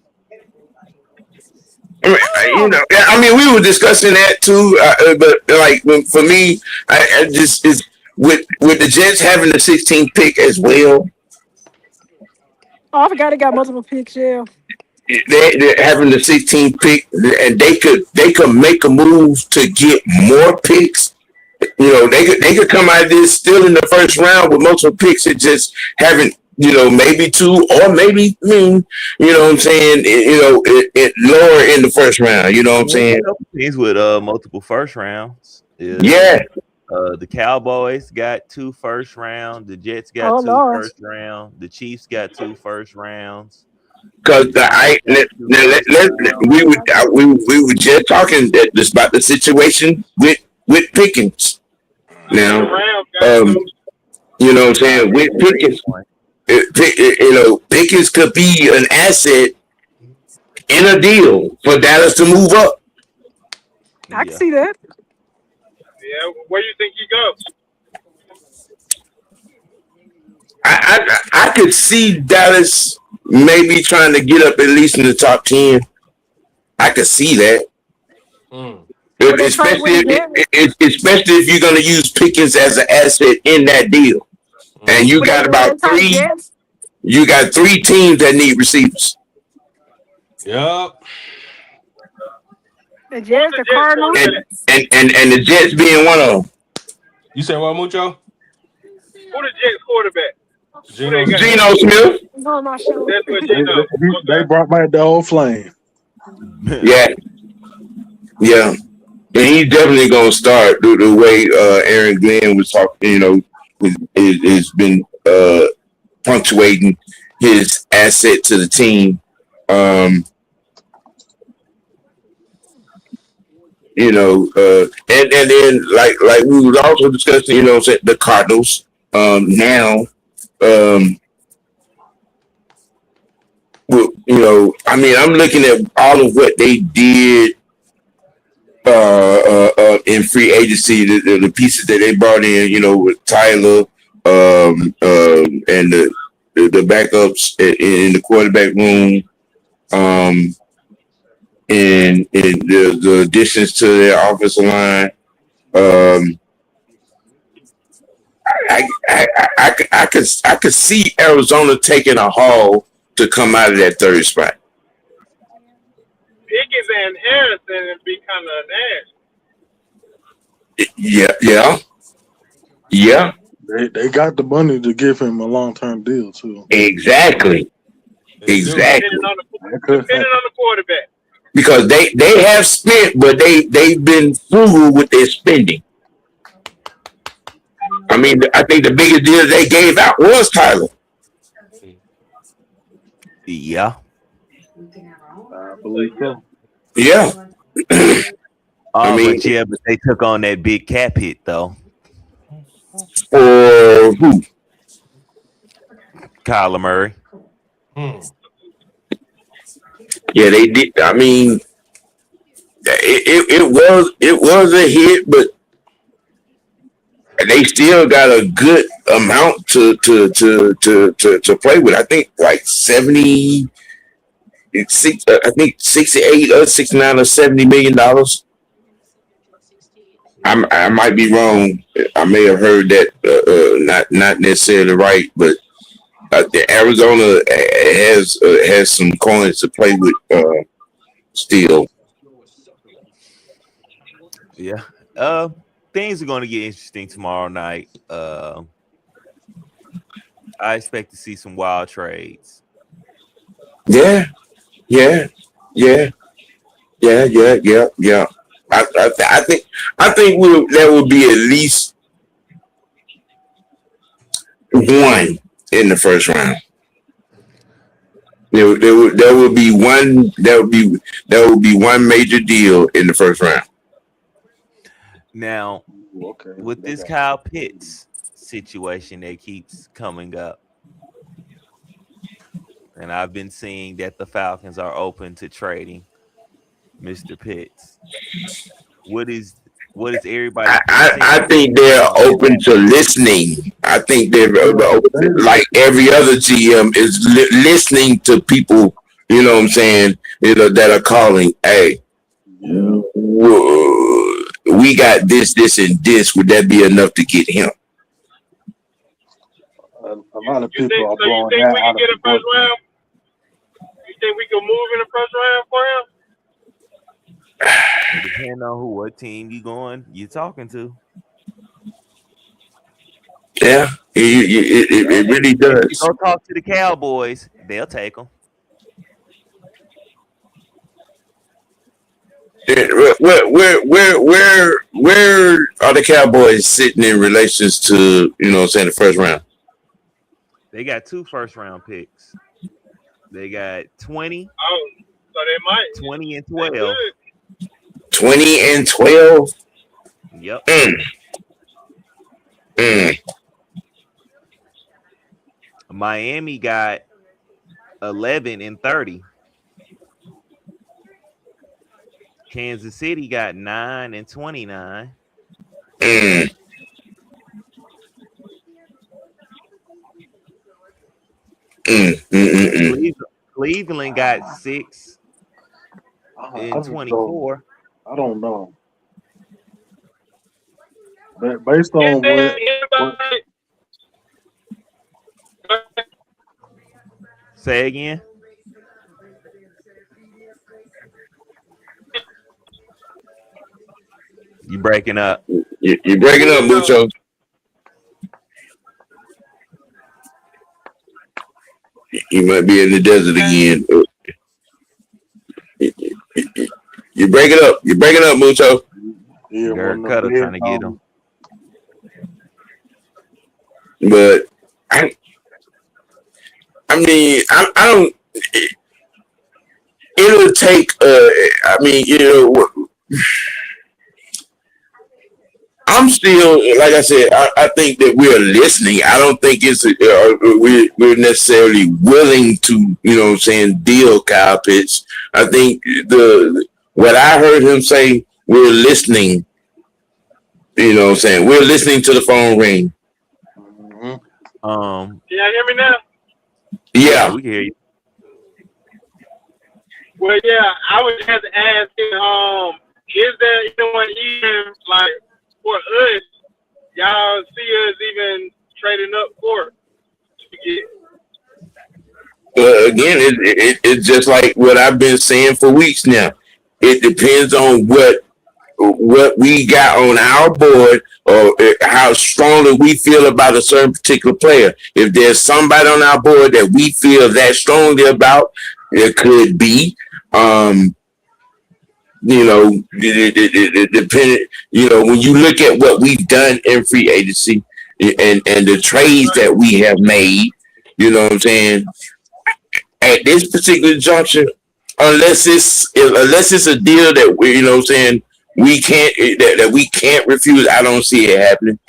S3: I mean, we were discussing that too, but like for me, I just is with the Jets having the 16th pick as well.
S8: Oh, I forgot they got multiple picks. Yeah.
S3: They're having the 16th pick, and they could make a move to get more picks. You know, they could come out of this still in the first round with multiple picks and just haven't. You know, maybe 2 or maybe 3. You know what I'm saying? It lower in the first round. You know what I'm saying?
S4: Teams with multiple first rounds.
S3: Yeah.
S4: The Cowboys got 2 first rounds. The Jets got 2 first rounds. The Chiefs got 2 first rounds.
S3: Because we were just talking about the situation with with Pickens. Now,
S6: The Rams got
S3: you know what I'm saying? With Pickens, Pickens could be an asset in a deal for Dallas to move up.
S8: I can
S4: Yeah.
S8: see that.
S6: Yeah, where you think he goes?
S3: I could see Dallas maybe trying to get up at least in the top 10. I could see that.
S8: Would they trade with the Jets?
S3: Especially if you're going to use Pickens as an asset in that deal. And you got
S8: Would they
S3: about
S8: trade
S3: three.
S8: Jets?
S3: You got 3 teams that need receivers.
S5: Yup.
S8: The Jets, the
S6: Jets
S8: Cardinals.
S3: And the Jets being one of them.
S5: You said what, Mucho?
S6: Who the Jets quarterback?
S5: Geno
S6: Who they got?
S3: Geno Smith.
S8: On my show.
S6: That's what Geno.
S7: They brought back the old flame.
S3: Yeah. Yeah. And he's definitely going to start the way Aaron Glenn was talking, you know, has been punctuating his asset to the team. You know, and then like we was also discussing, you know, the Cardinals now. Well, you know, I mean, I'm looking at all of what they did in free agency, the pieces that they brought in, you know, with Tyler and the backups in the quarterback room, and the additions to their offensive line. I could see Arizona taking a haul to come out of that third spot.
S6: Pickens and Harrison would be kind of an
S3: Yeah.
S7: They got the money to give him a long-term deal too.
S3: Exactly.
S6: depending on the quarterback.
S3: Because they have spent, but they've been frugal with their spending. I mean, I think the biggest deal they gave out was Tyler.
S4: Yeah.
S7: I believe so.
S3: Yeah. I mean,
S4: but they took on that big cap hit though.
S3: For who?
S4: Kyler Murray.
S3: Yeah, they did. I mean, it was a hit, but they still got a good amount to play with. I think like 68 or 69 or $70 million. I might be wrong. I may have heard that not necessarily right, but the Arizona has some coins to play with still.
S4: Yeah. Things are going to get interesting tomorrow night. I expect to see some wild trades.
S3: Yeah. I think there will be at least one in the first round. There will be one major deal in the first round.
S4: Now, with this Kyle Pitts situation that keeps coming up, and I've been seeing that the Falcons are open to trading Mr. Pitts. What is everybody?
S3: I think they're open to listening. I think they're like every other GM is listening to people. You know what I'm saying? You know that are calling. Hey, we got this, and this. Would that be enough to get him?
S7: A lot of people are
S6: So you
S7: blowing
S6: think
S7: that
S6: we
S7: out
S6: can get a
S7: of
S6: first
S7: proportion.
S6: round? You think we can move in the first round for him?
S4: Depending on what team you talking to.
S3: Yeah, it really does.
S4: If you go talk to the Cowboys, they'll take them.
S3: Where are the Cowboys sitting in relations to, you know what I'm saying, the first round?
S4: They got 2 first-round picks. They got 20.
S6: Oh, so they might.
S4: 20 and 12.
S3: 20 and 12.
S4: Yep.
S3: Mm, mm,
S4: Miami got 11 and 30. Kansas City got 9 and 29.
S3: mm, mm.
S4: Cleveland got 6
S7: I
S4: and
S7: just don't.
S4: 24.
S7: I don't know. Based
S6: Is
S7: on
S6: there
S7: what
S6: anybody?
S4: Say again. You breaking up.
S3: You're breaking up, Mucho. You might be in the desert again. You break it up. You break it up, Mucho.
S7: yeah,
S4: Gerd
S7: when the
S4: Cutter
S7: bed
S4: trying to get him.
S3: But I mean, I don't. It'll take. I mean, I'm still, like I said, I think that we're listening. I don't think it's we're necessarily willing to, what I'm saying, deal Kyle Pitts. I think what I heard him say, we're listening. What I'm saying, we're listening to the phone ring.
S7: mm-hmm.
S6: Can y'all hear me now?
S3: Yeah.
S4: We can hear you.
S6: Well, yeah, I would have to ask him, is there anyone even, like, for us, y'all see us even trading up for to get?
S3: Again, it's just like what I've been saying for weeks now. It depends on what we got on our board, or how strongly we feel about a certain particular player. If there's somebody on our board that we feel that strongly about, it could be. Depending, when you look at what we've done in free agency and the trades that we have made, you know what I'm saying? At this particular juncture, unless it's a deal that we, what I'm saying, we can't that we can't refuse, I don't see it happening.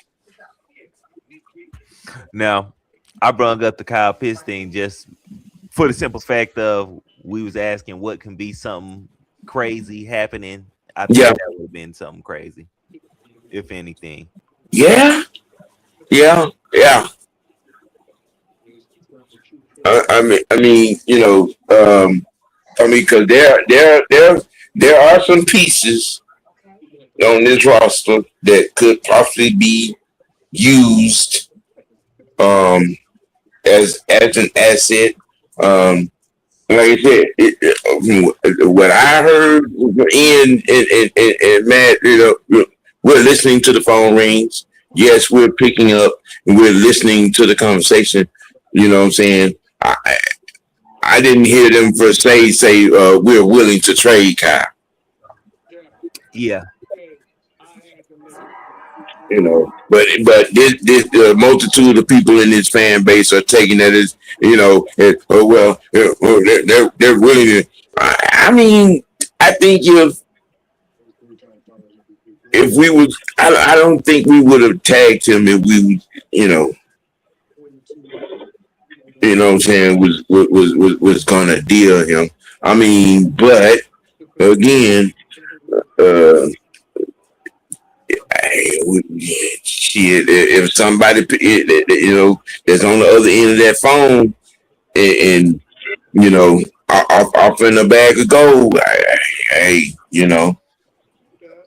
S4: Now, I brought up the Kyle Pitts thing just for the simple fact of we was asking what can be something crazy happening. I think
S3: Yeah.
S4: that would have been something crazy, if anything.
S3: Yeah. I mean, because there are some pieces on this roster that could possibly be used as an asset. Like I said, what I heard and Matt, we're listening to the phone rings. Yes, we're picking up and we're listening to the conversation. You know what I'm saying? I didn't hear them for say we're willing to trade Kyle.
S4: Yeah.
S3: But this multitude of people in this fan base are taking that as they're willing to. I mean, I think if we would, I don't think we would have tagged him if we, what I'm saying, was gonna deal him. I mean, but again, shit, if somebody that's on the other end of that phone and off in a bag of gold, hey,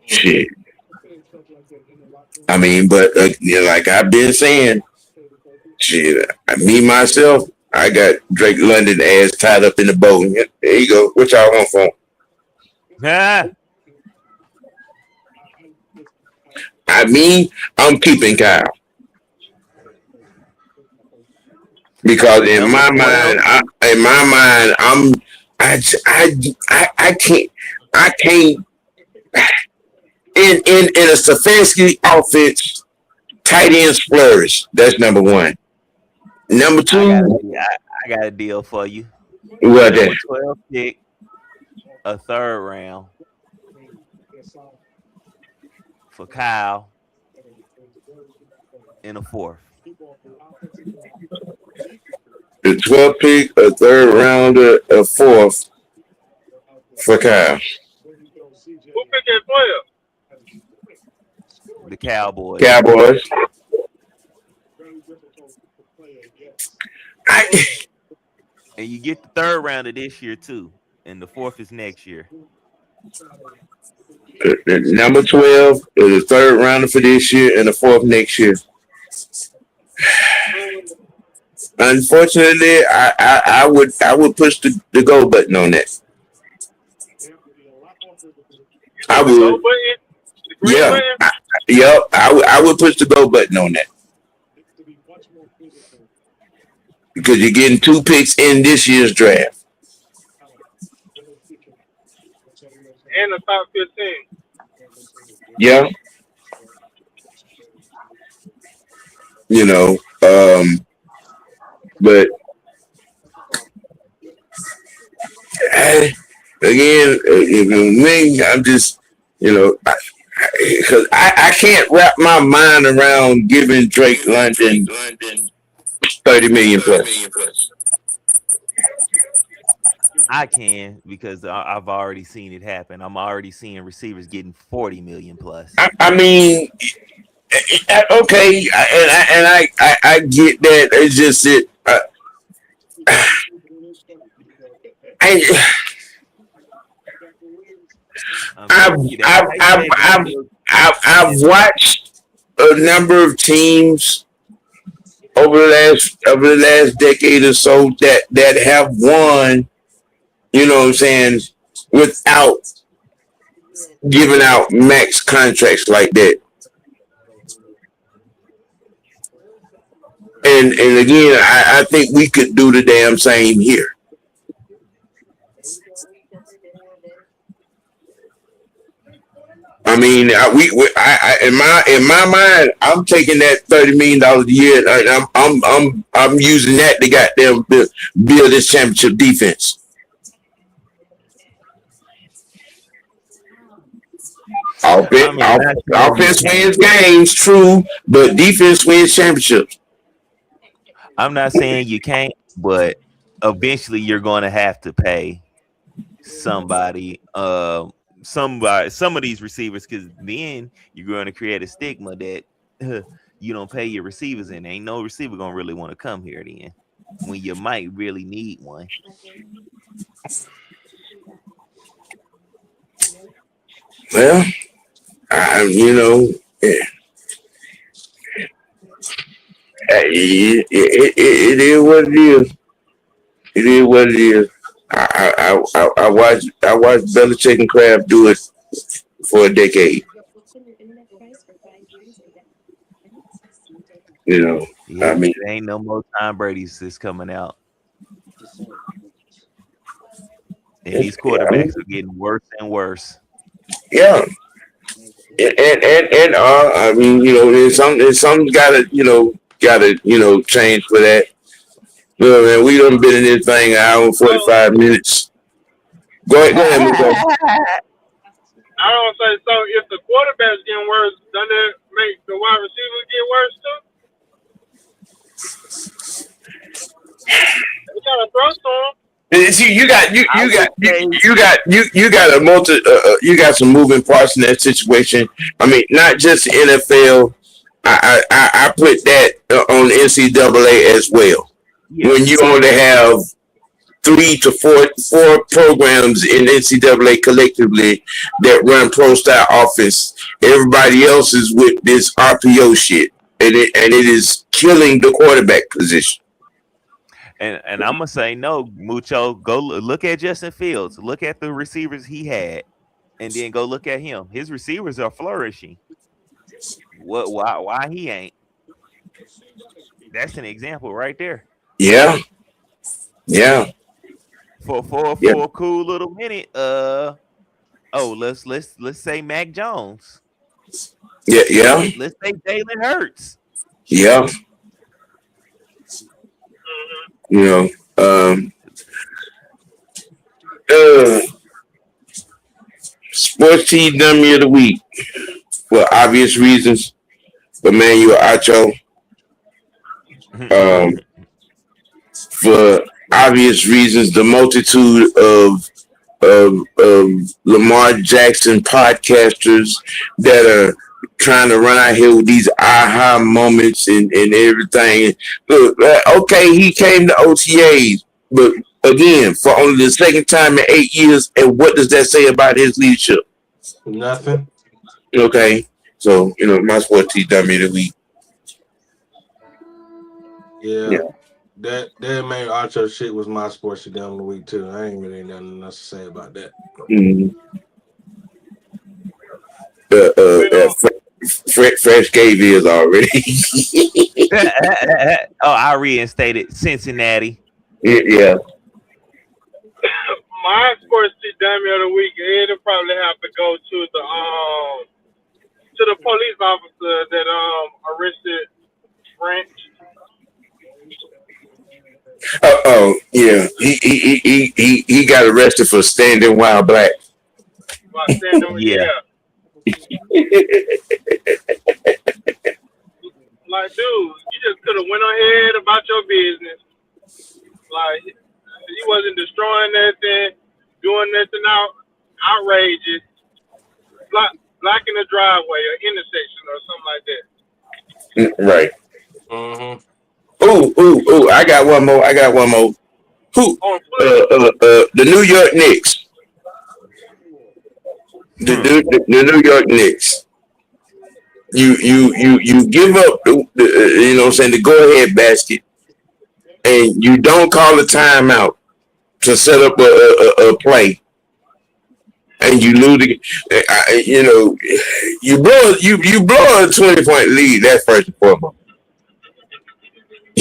S3: shit. I mean, but like I've been saying, shit, me myself, I got Drake London ass tied up in the boat. There you go. What y'all want from? I mean, I'm keeping Kyle because in my mind, I can't. In a Stefanski offense, tight ends flourish. That's number one. Number two,
S4: I got a deal for you.
S3: What
S4: Number 12 pick, a third round for Kyle in the 4th.
S3: The 12th pick, a third rounder, a fourth for Kyle.
S6: Who picked at 12?
S4: The Cowboys.
S3: Cowboys.
S4: And you get the 3rd rounder this year too, and the 4th is next year.
S3: The number 12 is the 3rd rounder for this year and the 4th next year. Unfortunately, I would push the go button on that. I would. Yeah. I would push the go button on that. Because you're getting 2 picks in this year's draft.
S6: And the top 15.
S3: Yeah. You know, but again, I'm just, because I can't wrap my mind around giving Drake London 30 million plus.
S4: I can, because I've already seen it happen. I'm already seeing receivers getting 40 million plus.
S3: I mean, okay, and I get that. It's just it. I've watched a number of teams over the last decade or so that have won, you know what I'm saying, without giving out max contracts like that. And again, I think we could do the damn same here. I mean, in my mind, I'm taking that $30 million a year. I'm using that to goddamn build this championship defense. Offense wins games, true, but defense wins championships.
S4: I'm not saying you can't, but eventually you're going to have to pay somebody. Some of these receivers, because then you're going to create a stigma that you don't pay your receivers, and ain't no receiver gonna really want to come here then when you might really need one.
S3: Well, it is what it is. It is what it is. I watched Belichick and Kraft do it for a decade.
S4: Yeah,
S3: I mean,
S4: there ain't no more Tom Brady's that's coming out, and these quarterbacks are getting worse and worse.
S3: Yeah, and I mean, there's some gotta change for that. Man, we done been in this thing an hour and 45 minutes. Go ahead, Miko.
S6: I don't say so. If the quarterback's getting worse, doesn't it make the wide receivers get worse too? We gotta throw to them.
S3: See, you got some moving parts in that situation. I mean, not just NFL. I put that on the NCAA as well. Yeah. When you only have 3 to 4 programs in NCAA collectively that run pro style offense, everybody else is with this RPO shit, and it is killing the quarterback position.
S4: And I'm gonna say no, Mucho. Go look at Justin Fields. Look at the receivers he had, and then go look at him. His receivers are flourishing. What? Why he ain't? That's an example right there.
S3: Yeah.
S4: For a cool little minute. Let's say Mac Jones.
S3: Yeah.
S4: Let's say Jalen Hurts.
S3: Yeah. Sports Team Dummy of the Week for obvious reasons. Emmanuel Acho, for obvious reasons, the multitude of Lamar Jackson podcasters that are trying to run out here with these aha moments and everything. Look, okay, he came to OTAs, but again, for only the second time in 8 years, and what does that say about his leadership?
S5: Nothing.
S3: Okay, so my sports team dummy of the week.
S5: Yeah. That main Acho shit was my sports shit down of the week too. I ain't really nothing else to say about that.
S3: Fresh gave his already.
S4: I reinstated Cincinnati.
S3: Yeah.
S6: My sports team dummy of the week, it'll probably have to go to the police officer that arrested French.
S3: Oh yeah, he got arrested for standing while black.
S4: Yeah.
S6: Like, dude, you just could have went ahead about your business. Like, he wasn't destroying nothing, doing nothing outrageous. Blocking the driveway or intersection or something like that.
S3: Right.
S5: Mm-hmm.
S3: Ooh! I got one more. Who? The New York Knicks. The New York Knicks. You give up the go ahead basket, and you don't call a timeout to set up a play, and you lose. You blow a 20-point lead. That's first and foremost.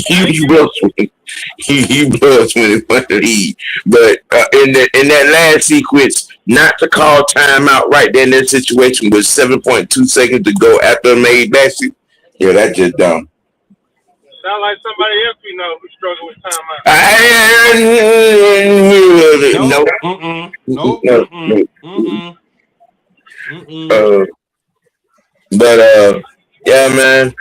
S3: You blow a 20-point lead, but in that last sequence, not to call timeout right there in that situation with 7.2 seconds to go after a made basket. Yeah, that's just dumb.
S6: Sound like somebody else we know who struggle with timeout.
S3: But yeah, man.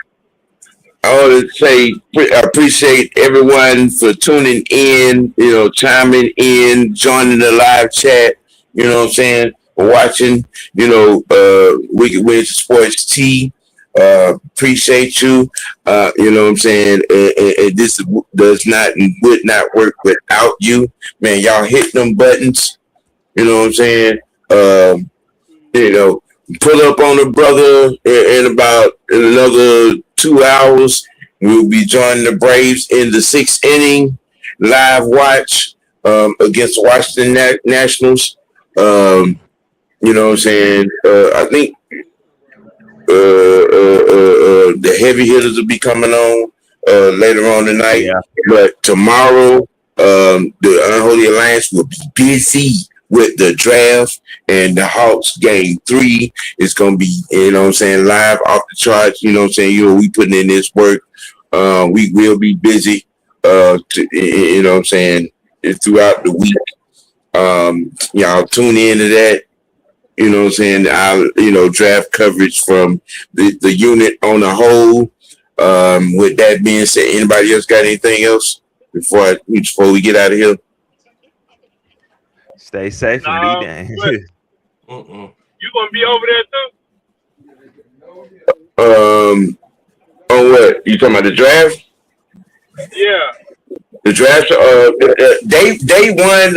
S3: I want to say I appreciate everyone for tuning in, chiming in, joining the live chat, you know what I'm saying, watching, Wicked Win Sports T. Appreciate you. You know what I'm saying? This does not and would not work without you. Man, y'all hit them buttons. You know what I'm saying? Pull up on the brother in about another 2 hours. We'll be joining the Braves in the 6th inning live watch against the Washington Nationals. You know what I'm saying? I think the heavy hitters will be coming on later on tonight. Yeah. But tomorrow, the Unholy Alliance will be busy with the draft, and the Hawks game 3 is going to be, live off the charts. You know what I'm saying? We putting in this work. We will be busy, throughout the week. Y'all tune into that. You know what I'm saying? Our, draft coverage from the unit on the whole. With that being said, anybody else got anything else before we get out of here?
S4: Stay safe and be dang.
S6: You gonna be over there
S3: too? On what? You talking about the draft?
S6: Yeah.
S3: The draft, day one,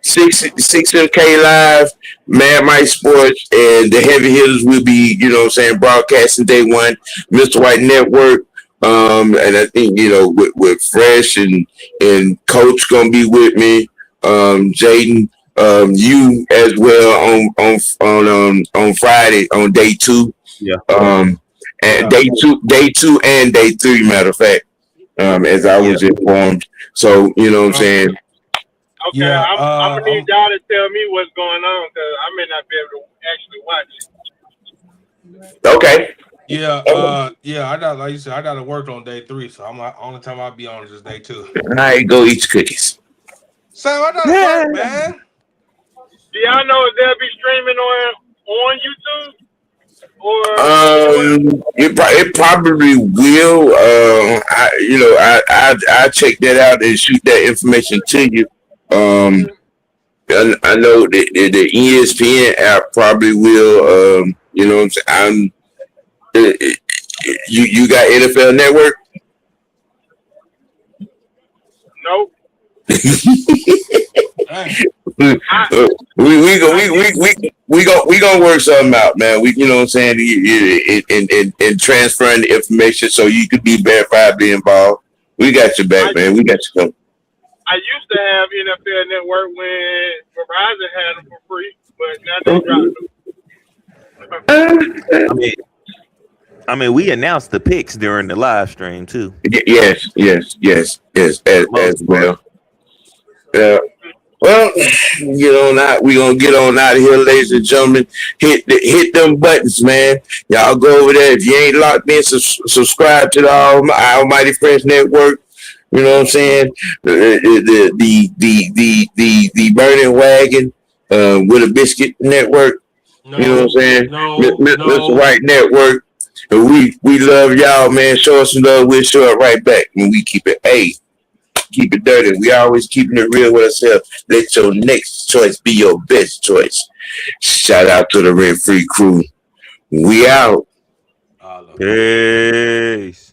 S3: 6MK Live, Mad Mike Sports, and the heavy hitters will be, broadcasting day one, Mr. White Network. And I think, with Fresh and Coach gonna be with me, Jaden, you as well on Friday on day 2.
S4: Yeah.
S3: And day two and day 3, matter of fact. As I was informed. So, you know what I'm saying?
S6: Okay, yeah, I'm going to need y'all to tell me what's going on because I may not be able to actually watch it.
S3: Okay.
S5: Yeah, I got, like you said, I got to work on day 3, so only time I'll be on is just day 2.
S3: All right, go eat your cookies.
S5: Sam, I got to work, man.
S6: Do y'all know if they'll be streaming on YouTube?
S3: It probably will. I check that out and shoot that information to you. I know the ESPN app probably will. You know what I'm saying? You got NFL Network?
S6: Nope.
S3: We gonna work something out, man. You know what I'm saying, and transferring the information so you could be verified, be involved. We got your back, man. We got you.
S6: I used to have NFL Network when Verizon had them for free, but now they dropped them.
S4: I mean, we announced the picks during the live stream too.
S3: Yes, as well. Yeah. Well, we gonna get on out of here, ladies and gentlemen. Hit them buttons, man. Y'all go over there. If you ain't locked in, subscribe to the Almighty Friends Network. You know what I'm saying? The Burning Wagon with a Biscuit Network. You know what I'm saying? Mr. White Network. And we love y'all, man. Show us some love. We'll show it right back when we keep it. Keep it dirty. We always keeping it real with ourselves. Let your next choice be your best choice. Shout out to the Rent Free crew. We out.
S4: Peace.